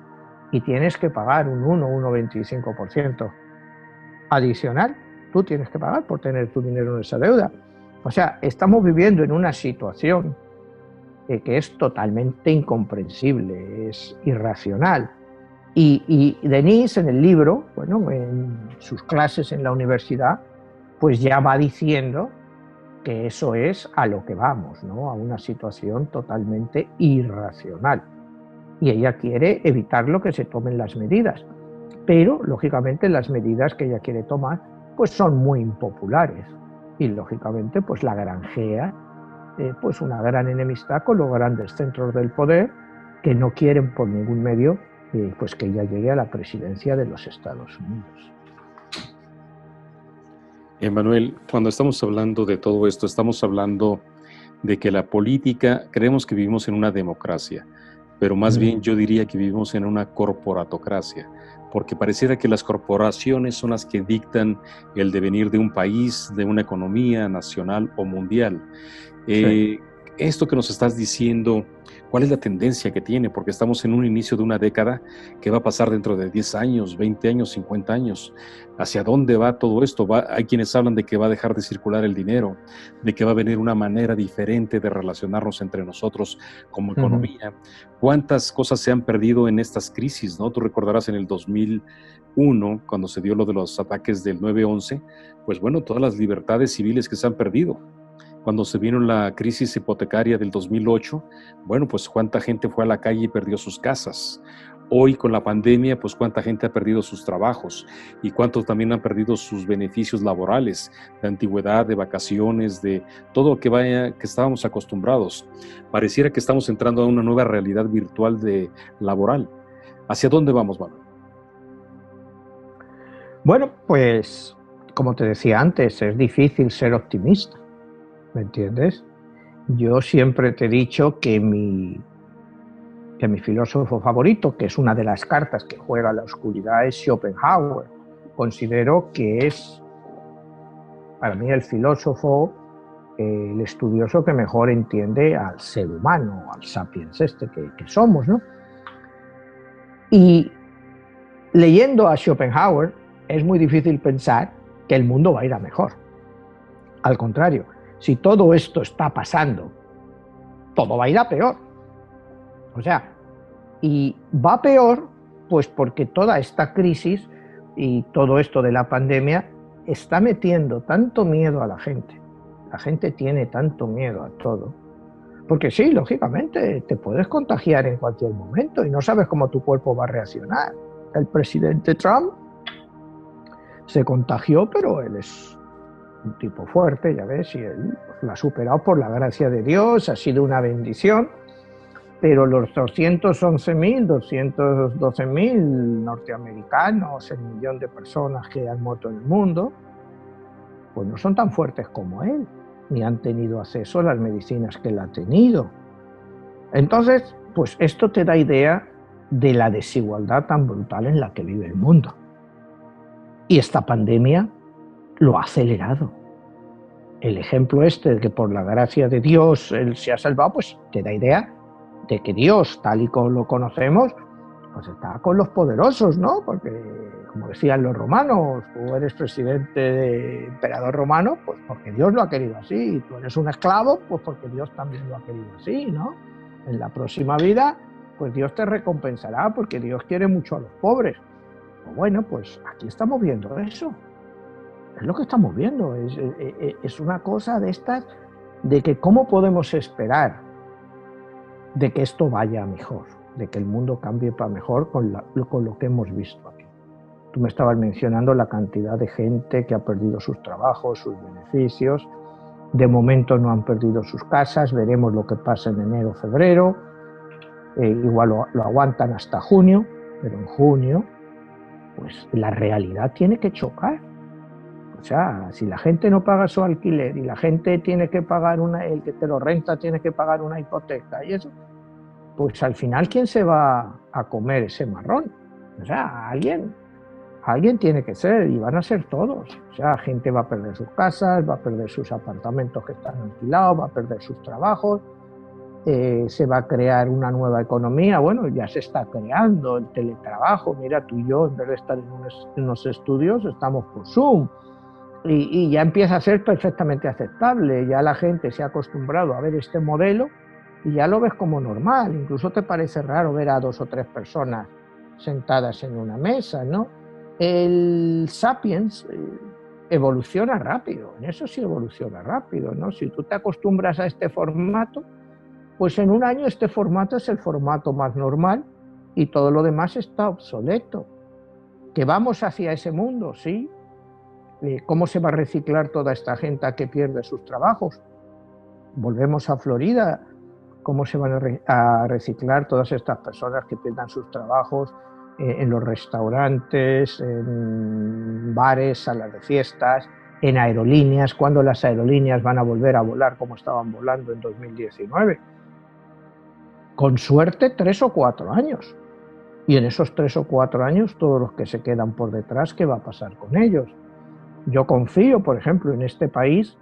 y tienes que pagar un 1,25% adicional. Tú tienes que pagar por tener tu dinero en esa deuda. O sea, estamos viviendo en una situación que es totalmente incomprensible, es irracional. Y Denis en el libro, bueno, en sus clases en la universidad, pues ya va diciendo que eso es a lo que vamos, ¿no? A una situación totalmente irracional. Y ella quiere evitar lo que se tomen las medidas. Pero, lógicamente, las medidas que ella quiere tomar pues son muy impopulares. Y, lógicamente, pues la granjea pues una gran enemistad con los grandes centros del poder que no quieren por ningún medio pues que ella llegue a la presidencia de los Estados Unidos. Emmanuel, cuando estamos hablando de todo esto, estamos hablando de que la política, creemos que vivimos en una democracia, pero más bien yo diría que vivimos en una corporatocracia, porque pareciera que las corporaciones son las que dictan el devenir de un país, de una economía nacional o mundial. Sí. Esto que nos estás diciendo, ¿cuál es la tendencia que tiene? Porque estamos en un inicio de una década que va a pasar dentro de 10 años, 20 años, 50 años. ¿Hacia dónde va todo esto? Hay quienes hablan de que va a dejar de circular el dinero, de que va a venir una manera diferente de relacionarnos entre nosotros como economía. ¿Cuántas cosas se han perdido en estas crisis, ¿no? Tú recordarás en el 2001, cuando se dio lo de los ataques del 9/11, pues bueno, todas las libertades civiles que se han perdido. Cuando se vino la crisis hipotecaria del 2008, bueno, pues cuánta gente fue a la calle y perdió sus casas. Hoy con la pandemia, pues cuánta gente ha perdido sus trabajos y cuántos también han perdido sus beneficios laborales, de antigüedad, de vacaciones, de todo lo que estábamos acostumbrados. Pareciera que estamos entrando a una nueva realidad virtual laboral. ¿Hacia dónde vamos, Manuel? Bueno, pues como te decía antes, es difícil ser optimista. ¿Me entiendes? Yo siempre te he dicho que mi filósofo favorito, que es una de las cartas que juega la oscuridad, es Schopenhauer. Considero que es, para mí, el filósofo el estudioso que mejor entiende al ser humano, al sapiens que somos, ¿no? Y leyendo a Schopenhauer es muy difícil pensar que el mundo va a ir a mejor. Al contrario, si todo esto está pasando, todo va a ir a peor. O sea, y va peor pues porque toda esta crisis y todo esto de la pandemia está metiendo tanto miedo a la gente. La gente tiene tanto miedo a todo. Porque sí, lógicamente, te puedes contagiar en cualquier momento y no sabes cómo tu cuerpo va a reaccionar. El presidente Trump se contagió, pero él es un tipo fuerte, ya ves, y él lo ha superado por la gracia de Dios, ha sido una bendición. Pero los 211.000, 212.000 norteamericanos, el millón de personas que han muerto en el mundo, pues no son tan fuertes como él, ni han tenido acceso a las medicinas que él ha tenido. Entonces, pues esto te da idea de la desigualdad tan brutal en la que vive el mundo. Y esta pandemia lo ha acelerado. El ejemplo de que por la gracia de Dios él se ha salvado, pues te da idea de que Dios, tal y como lo conocemos, pues está con los poderosos, ¿no? Porque, como decían los romanos, tú eres presidente, emperador romano, pues porque Dios lo ha querido así, y tú eres un esclavo, pues porque Dios también lo ha querido así, ¿no? En la próxima vida, pues Dios te recompensará, porque Dios quiere mucho a los pobres. Pues bueno, pues aquí estamos viendo eso. Es lo que estamos viendo, es una cosa de estas, de que cómo podemos esperar de que esto vaya mejor, de que el mundo cambie para mejor con lo que hemos visto aquí. Tú me estabas mencionando la cantidad de gente que ha perdido sus trabajos, sus beneficios. De momento no han perdido sus casas, veremos lo que pasa en enero, febrero. Igual lo aguantan hasta junio, pero en junio, pues la realidad tiene que chocar. O sea, si la gente no paga su alquiler y la gente tiene que pagar el que te lo renta tiene que pagar una hipoteca y eso, pues al final, ¿quién se va a comer ese marrón? O sea, alguien tiene que ser, y van a ser todos. O sea, gente va a perder sus casas, va a perder sus apartamentos que están alquilados, va a perder sus trabajos, se va a crear una nueva economía. Bueno, ya se está creando el teletrabajo. Mira, tú y yo, en vez de estar en unos estudios, estamos por Zoom. Y ya empieza a ser perfectamente aceptable. Ya la gente se ha acostumbrado a ver este modelo y ya lo ves como normal. Incluso te parece raro ver a 2 o 3 personas sentadas en una mesa, ¿no? El Sapiens evoluciona rápido, en eso sí evoluciona rápido, ¿no? Si tú te acostumbras a este formato, pues en un año este formato es el formato más normal y todo lo demás está obsoleto. ¿Que vamos hacia ese mundo? Sí. ¿Cómo se va a reciclar toda esta gente que pierde sus trabajos? Volvemos a Florida. ¿Cómo se van a reciclar todas estas personas que pierdan sus trabajos en los restaurantes, en bares, salas de fiestas, en aerolíneas? ¿Cuándo las aerolíneas van a volver a volar como estaban volando en 2019? Con suerte 3 o 4 años. Y en esos 3 o 4 años, todos los que se quedan por detrás, ¿qué va a pasar con ellos? Yo confío, por ejemplo, en este país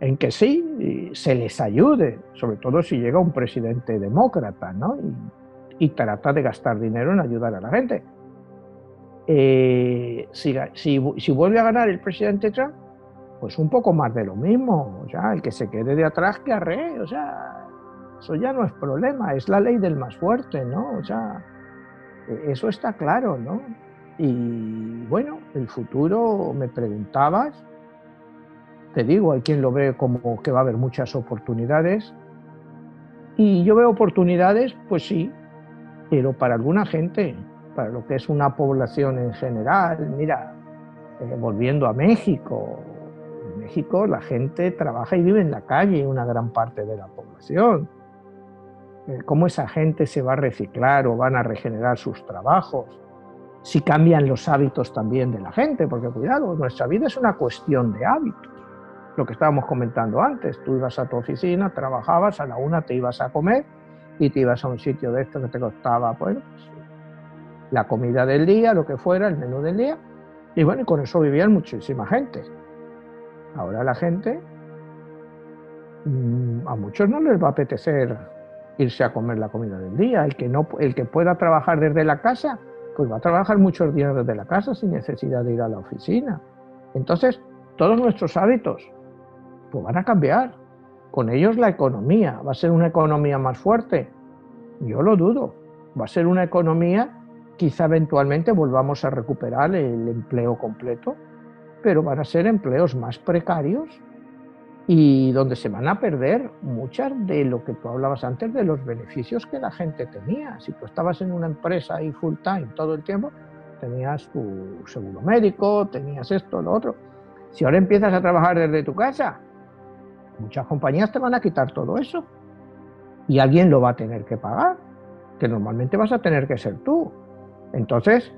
en que sí, se les ayude, sobre todo si llega un presidente demócrata, ¿no? Y trata de gastar dinero en ayudar a la gente. Si vuelve a ganar el presidente Trump, pues un poco más de lo mismo. O sea, el que se quede de atrás que arree. O sea, eso ya no es problema, es la ley del más fuerte, ¿no? O sea, eso está claro, ¿no? Y bueno, el futuro, me preguntabas, te digo, hay quien lo ve como que va a haber muchas oportunidades. Y yo veo oportunidades, pues sí, pero para alguna gente, para lo que es una población en general. Mira, volviendo a México, en México la gente trabaja y vive en la calle, una gran parte de la población. ¿Cómo esa gente se va a reciclar o van a regenerar sus trabajos? Si cambian los hábitos también de la gente, porque cuidado, nuestra vida es una cuestión de hábitos. Lo que estábamos comentando antes, tú ibas a tu oficina, trabajabas, a la 1 te ibas a comer y te ibas a un sitio de esto que te costaba, bueno, pues, la comida del día, lo que fuera, el menú del día, y bueno, y con eso vivían muchísima gente. Ahora la gente A muchos no les va a apetecer irse a comer la comida del día. El que pueda trabajar desde la casa, pues va a trabajar muchos días desde la casa sin necesidad de ir a la oficina. Entonces, todos nuestros hábitos pues van a cambiar. Con ellos la economía. ¿Va a ser una economía más fuerte? Yo lo dudo. Va a ser una economía, quizá eventualmente volvamos a recuperar el empleo completo, pero van a ser empleos más precarios y donde se van a perder muchas de lo que tú hablabas antes, de los beneficios que la gente tenía. Si tú estabas en una empresa ahí full time todo el tiempo, tenías tu seguro médico, tenías esto, lo otro. Si ahora empiezas a trabajar desde tu casa, muchas compañías te van a quitar todo eso y alguien lo va a tener que pagar, que normalmente vas a tener que ser tú. Entonces,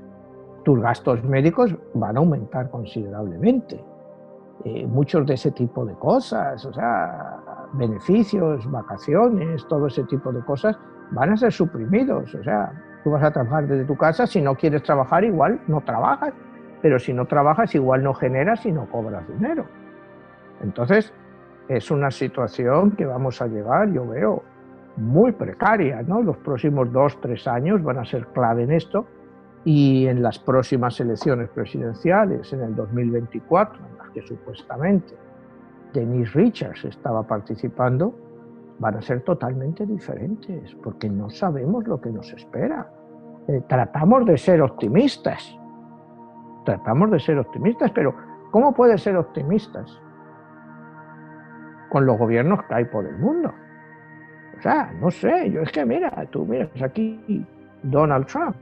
tus gastos médicos van a aumentar considerablemente. Muchos de ese tipo de cosas, o sea, beneficios, vacaciones, todo ese tipo de cosas van a ser suprimidos. O sea, tú vas a trabajar desde tu casa, si no quieres trabajar igual no trabajas, pero si no trabajas igual no generas y no cobras dinero. Entonces, es una situación que vamos a llegar, yo veo, muy precaria, ¿no? Los próximos 2-3 años van a ser clave en esto, y en las próximas elecciones presidenciales, en el 2024, en las que supuestamente Denise Richards estaba participando, van a ser totalmente diferentes, porque no sabemos lo que nos espera. Tratamos de ser optimistas, pero ¿cómo puedes ser optimistas con los gobiernos que hay por el mundo? O sea, no sé, yo es que mira, tú miras aquí Donald Trump.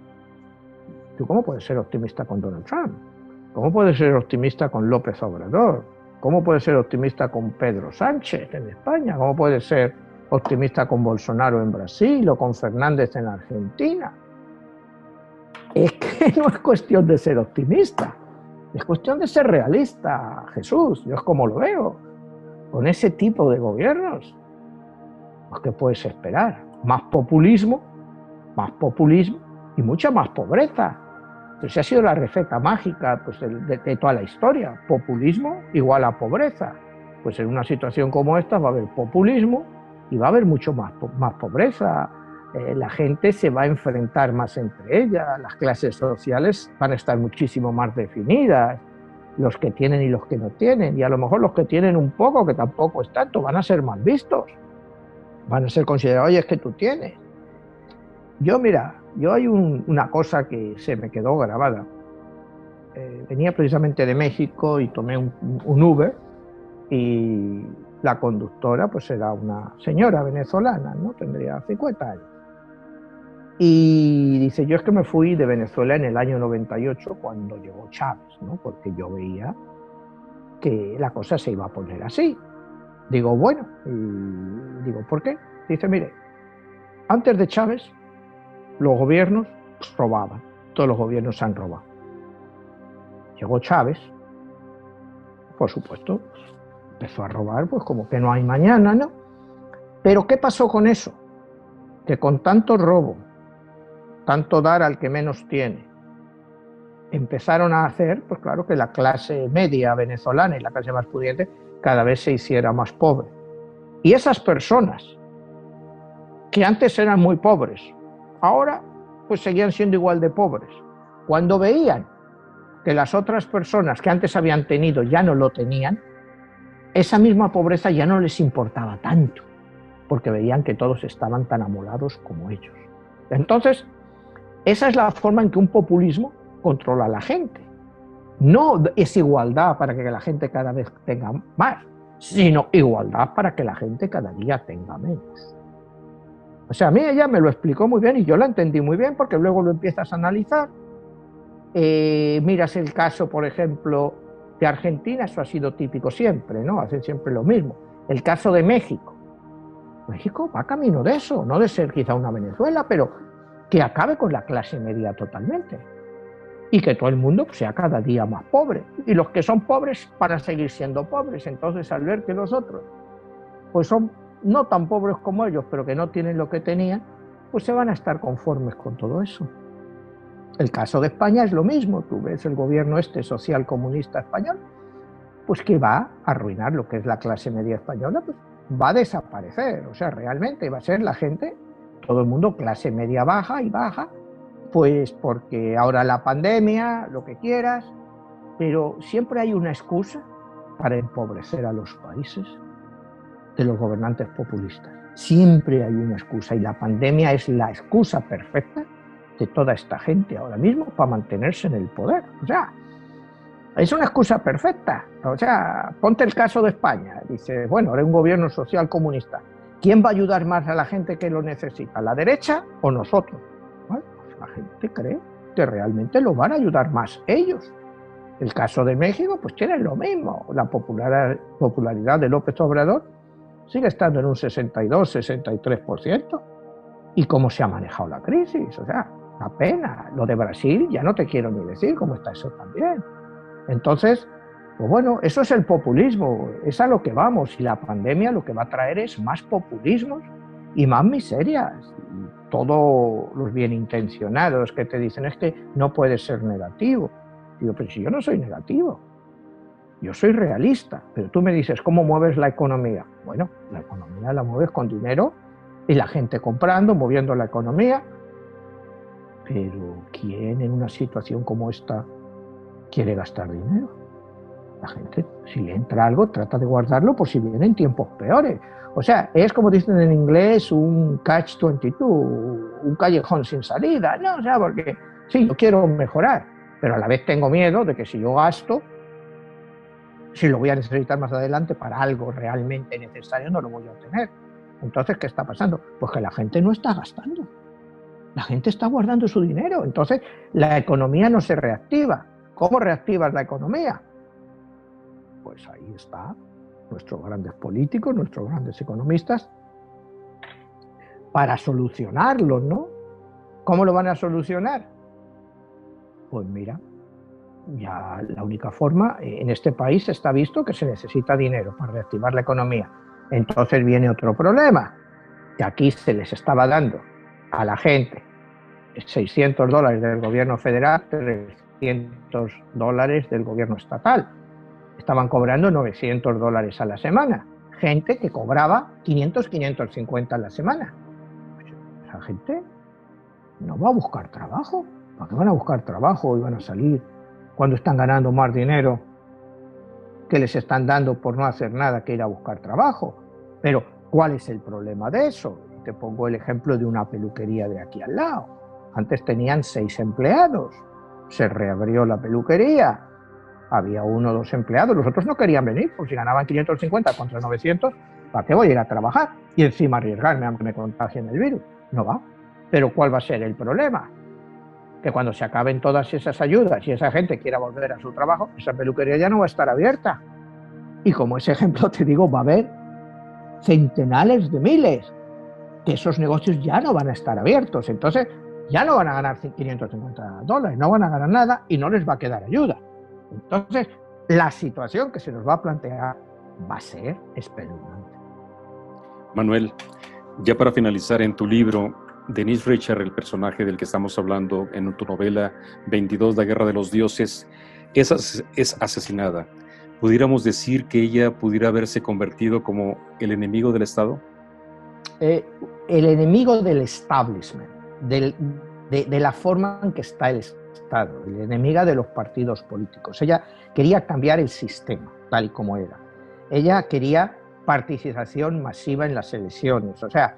¿Tú cómo puedes ser optimista con Donald Trump? ¿Cómo puedes ser optimista con López Obrador? ¿Cómo puedes ser optimista con Pedro Sánchez en España? ¿Cómo puedes ser optimista con Bolsonaro en Brasil o con Fernández en Argentina? Es que no es cuestión de ser optimista, es cuestión de ser realista, Jesús. Yo es como lo veo. Con ese tipo de gobiernos, pues ¿qué puedes esperar? Más populismo y mucha más pobreza. Entonces ha sido la receta mágica pues, de toda la historia. Populismo igual a pobreza. Pues en una situación como esta va a haber populismo y va a haber mucho más pobreza. La gente se va a enfrentar más entre ellas, las clases sociales van a estar muchísimo más definidas, los que tienen y los que no tienen, y a lo mejor los que tienen un poco, que tampoco es tanto, van a ser mal vistos, van a ser considerados, oye, es que tú tienes. Yo hay una cosa que se me quedó grabada. Venía precisamente de México y tomé un Uber y la conductora pues era una señora venezolana, ¿no? Tendría 50 años. Y dice, yo es que me fui de Venezuela en el año 98 cuando llegó Chávez, ¿no? Porque yo veía que la cosa se iba a poner así. Digo, bueno, y digo, ¿por qué? Dice, mire, antes de Chávez los gobiernos robaban, todos los gobiernos han robado. Llegó Chávez, por supuesto, empezó a robar, pues como que no hay mañana, ¿no? Pero ¿qué pasó con eso? Que con tanto robo, tanto dar al que menos tiene, empezaron a hacer, pues claro, que la clase media venezolana y la clase más pudiente cada vez se hiciera más pobre. Y esas personas que antes eran muy pobres, ahora pues seguían siendo igual de pobres. Cuando veían que las otras personas que antes habían tenido ya no lo tenían, esa misma pobreza ya no les importaba tanto, porque veían que todos estaban tan amolados como ellos. Entonces, esa es la forma en que un populismo controla a la gente. No es igualdad para que la gente cada vez tenga más, sino igualdad para que la gente cada día tenga menos. O sea, a mí ella me lo explicó muy bien y yo lo entendí muy bien porque luego lo empiezas a analizar. Miras el caso, por ejemplo, de Argentina, eso ha sido típico siempre, ¿no? Hacen siempre lo mismo. El caso de México. México va camino de eso, no de ser quizá una Venezuela, pero que acabe con la clase media totalmente. Y que todo el mundo sea cada día más pobre. Y los que son pobres van a seguir siendo pobres. Entonces, al ver que los otros pues son no tan pobres como ellos, pero que no tienen lo que tenían, pues se van a estar conformes con todo eso. El caso de España es lo mismo. Tú ves el gobierno social comunista español, pues que va a arruinar lo que es la clase media española, pues va a desaparecer. O sea, realmente va a ser la gente, todo el mundo clase media baja y baja, pues porque ahora la pandemia, lo que quieras, pero siempre hay una excusa para empobrecer a los países de los gobernantes populistas. Siempre hay una excusa y la pandemia es la excusa perfecta de toda esta gente ahora mismo para mantenerse en el poder. O sea, es una excusa perfecta. O sea, ponte el caso de España. Dice, bueno, ahora hay un gobierno social comunista. ¿Quién va a ayudar más a la gente que lo necesita? ¿La derecha o nosotros? Bueno, pues la gente cree que realmente lo van a ayudar más ellos. El caso de México, pues tiene lo mismo. La popularidad de López Obrador sigue estando en un 62-63%. ¿Y cómo se ha manejado la crisis? O sea, la pena. Lo de Brasil, ya no te quiero ni decir cómo está eso también. Entonces, pues bueno, eso es el populismo, es a lo que vamos. Y la pandemia lo que va a traer es más populismos y más miserias. Y todos los bien intencionados que te dicen es que no puede ser negativo. Digo, pero si yo no soy negativo, yo soy realista. Pero tú me dices, ¿cómo mueves la economía? Bueno, la economía la mueves con dinero y la gente comprando, moviendo la economía. Pero ¿quién en una situación como esta quiere gastar dinero? La gente, si le entra algo, trata de guardarlo por si vienen tiempos peores. O sea, es como dicen en inglés, un catch-22, un callejón sin salida. No, o sea, porque sí, yo quiero mejorar, pero a la vez tengo miedo de que si yo gasto, si lo voy a necesitar más adelante para algo realmente necesario, no lo voy a tener. Entonces, ¿qué está pasando? Pues que la gente no está gastando. La gente está guardando su dinero. Entonces, la economía no se reactiva. ¿Cómo reactivas la economía? Pues ahí está nuestros grandes políticos, nuestros grandes economistas, para solucionarlo, ¿no? ¿Cómo lo van a solucionar? Pues mira, ya la única forma, en este país está visto que se necesita dinero para reactivar la economía. Entonces viene otro problema, que aquí se les estaba dando a la gente $600 del gobierno federal, $300 del gobierno estatal. Estaban cobrando $900 a la semana. Gente que cobraba 500, 550 a la semana. Pues esa gente no va a buscar trabajo. ¿Para qué van a buscar trabajo y van a salir cuando están ganando más dinero que les están dando por no hacer nada que ir a buscar trabajo? Pero, ¿cuál es el problema de eso? Te pongo el ejemplo de una peluquería de aquí al lado. Antes tenían 6 empleados. Se reabrió la peluquería. Había 1 o 2 empleados. Los otros no querían venir, por si ganaban 550 contra 900, ¿para qué voy a ir a trabajar? Y encima arriesgarme a que me contagien el virus. No va. Pero ¿cuál va a ser el problema? Que cuando se acaben todas esas ayudas y esa gente quiera volver a su trabajo, esa peluquería ya no va a estar abierta. Y como ese ejemplo te digo, va a haber centenares de miles que esos negocios ya no van a estar abiertos. Entonces ya no van a ganar $550, no van a ganar nada y no les va a quedar ayuda. Entonces la situación que se nos va a plantear va a ser espeluznante. Manuel, ya para finalizar, en tu libro, Denise Richard, el personaje del que estamos hablando en tu novela 22, La Guerra de los Dioses, es asesinada. ¿Pudiéramos decir que ella pudiera haberse convertido como el enemigo del Estado? El enemigo del establishment, de la forma en que está el Estado, el enemiga de los partidos políticos. Ella quería cambiar el sistema tal y como era. Ella quería participación masiva en las elecciones. O sea,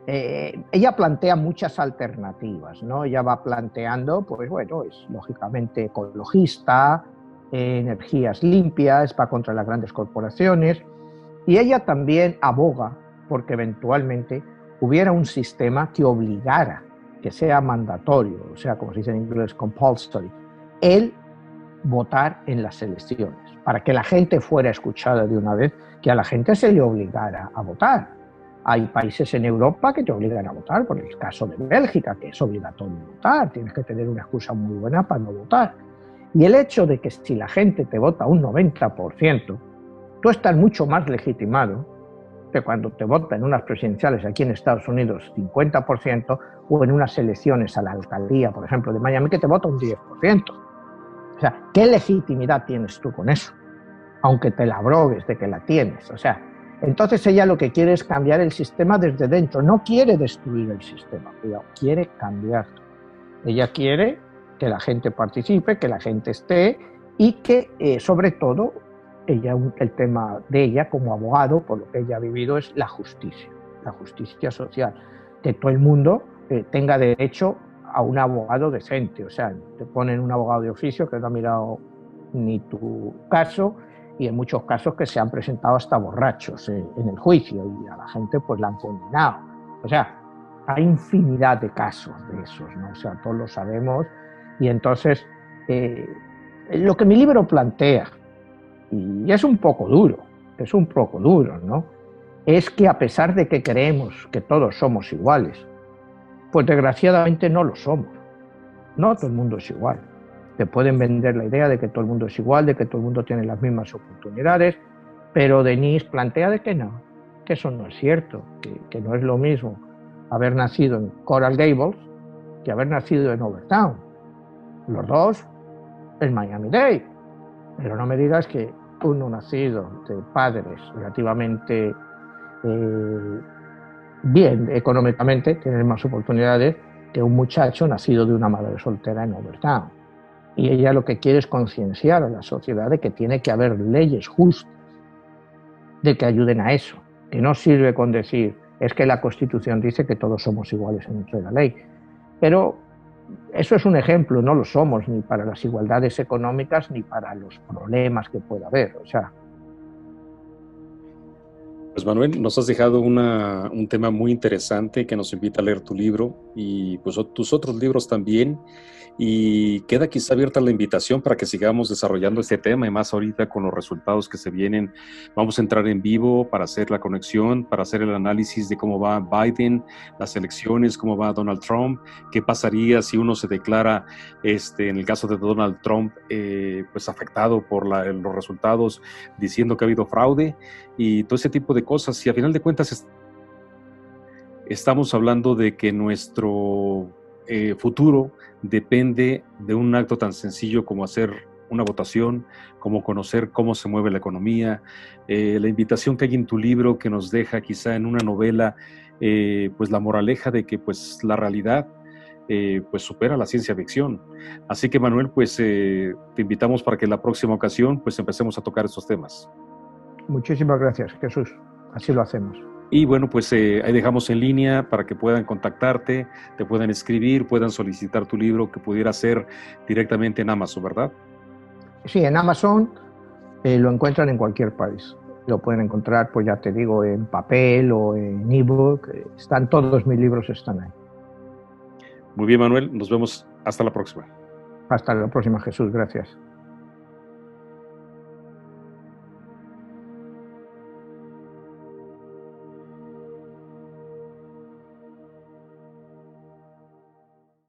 ella plantea muchas alternativas, ¿no? Ella va planteando, pues bueno, es lógicamente ecologista, energías limpias, va contra las grandes corporaciones, y ella también aboga porque eventualmente hubiera un sistema que obligara, que sea mandatorio, o sea, como se dice en inglés, compulsory, el votar en las elecciones, para que la gente fuera escuchada de una vez, que a la gente se le obligara a votar. Hay países en Europa que te obligan a votar, por el caso de Bélgica, que es obligatorio votar, tienes que tener una excusa muy buena para no votar. Y el hecho de que si la gente te vota un 90%, tú estás mucho más legitimado que cuando te votan en unas presidenciales aquí en Estados Unidos 50% o en unas elecciones a la alcaldía, por ejemplo, de Miami, que te vota un 10%. O sea, ¿qué legitimidad tienes tú con eso? Aunque te la abrogues de que la tienes. O sea, Entonces ella lo que quiere es cambiar el sistema desde dentro, no quiere destruir el sistema, cuidado, quiere cambiarlo. Ella quiere que la gente participe, que la gente esté y que, sobre todo, el tema de ella como abogado, por lo que ella ha vivido, es la justicia social, que todo el mundo tenga derecho a un abogado decente, o sea, te ponen un abogado de oficio que no ha mirado ni tu caso, y en muchos casos que se han presentado hasta borrachos en el juicio y a la gente pues la han condenado. O sea, hay infinidad de casos de esos, ¿no? O sea, todos lo sabemos. Y entonces, lo que mi libro plantea, y es un poco duro, ¿no? Es que a pesar de que creemos que todos somos iguales, pues desgraciadamente no lo somos. No todo el mundo es igual. Te pueden vender la idea de que todo el mundo es igual, de que todo el mundo tiene las mismas oportunidades, pero Denise plantea de que no, que eso no es cierto, que no es lo mismo haber nacido en Coral Gables que haber nacido en Overtown. Los dos en Miami-Dade. Pero no me digas que uno nacido de padres relativamente bien económicamente tiene más oportunidades que un muchacho nacido de una madre soltera en Overtown. Y ella lo que quiere es concienciar a la sociedad de que tiene que haber leyes justas, de que ayuden a eso, que no sirve con decir, es que la Constitución dice que todos somos iguales entre la ley. Pero eso es un ejemplo, no lo somos ni para las igualdades económicas ni para los problemas que pueda haber. O sea, pues Manuel, nos has dejado un tema muy interesante que nos invita a leer tu libro y pues tus otros libros también. Y queda quizá abierta la invitación para que sigamos desarrollando este tema y más ahorita con los resultados que se vienen. Vamos a entrar en vivo para hacer la conexión, para hacer el análisis de cómo va Biden, las elecciones, cómo va Donald Trump, qué pasaría si uno se declara, en el caso de Donald Trump, pues afectado por los resultados, diciendo que ha habido fraude y todo ese tipo de cosas. Y a final de cuentas estamos hablando de que nuestro futuro depende de un acto tan sencillo como hacer una votación, como conocer cómo se mueve la economía, la invitación que hay en tu libro que nos deja quizá en una novela pues la moraleja de que pues la realidad pues supera la ciencia ficción. Así que Manuel, pues te invitamos para que en la próxima ocasión pues empecemos a tocar estos temas. muchísimas gracias, Jesús. Así lo hacemos. Y bueno, pues ahí dejamos en línea para que puedan contactarte, te puedan escribir, puedan solicitar tu libro que pudiera ser directamente en Amazon, ¿verdad? Sí, en Amazon lo encuentran en cualquier país. Lo pueden encontrar, pues ya te digo, en papel o en ebook. Están todos mis libros, están ahí. Muy bien, Manuel, nos vemos hasta la próxima. Hasta la próxima, Jesús. Gracias.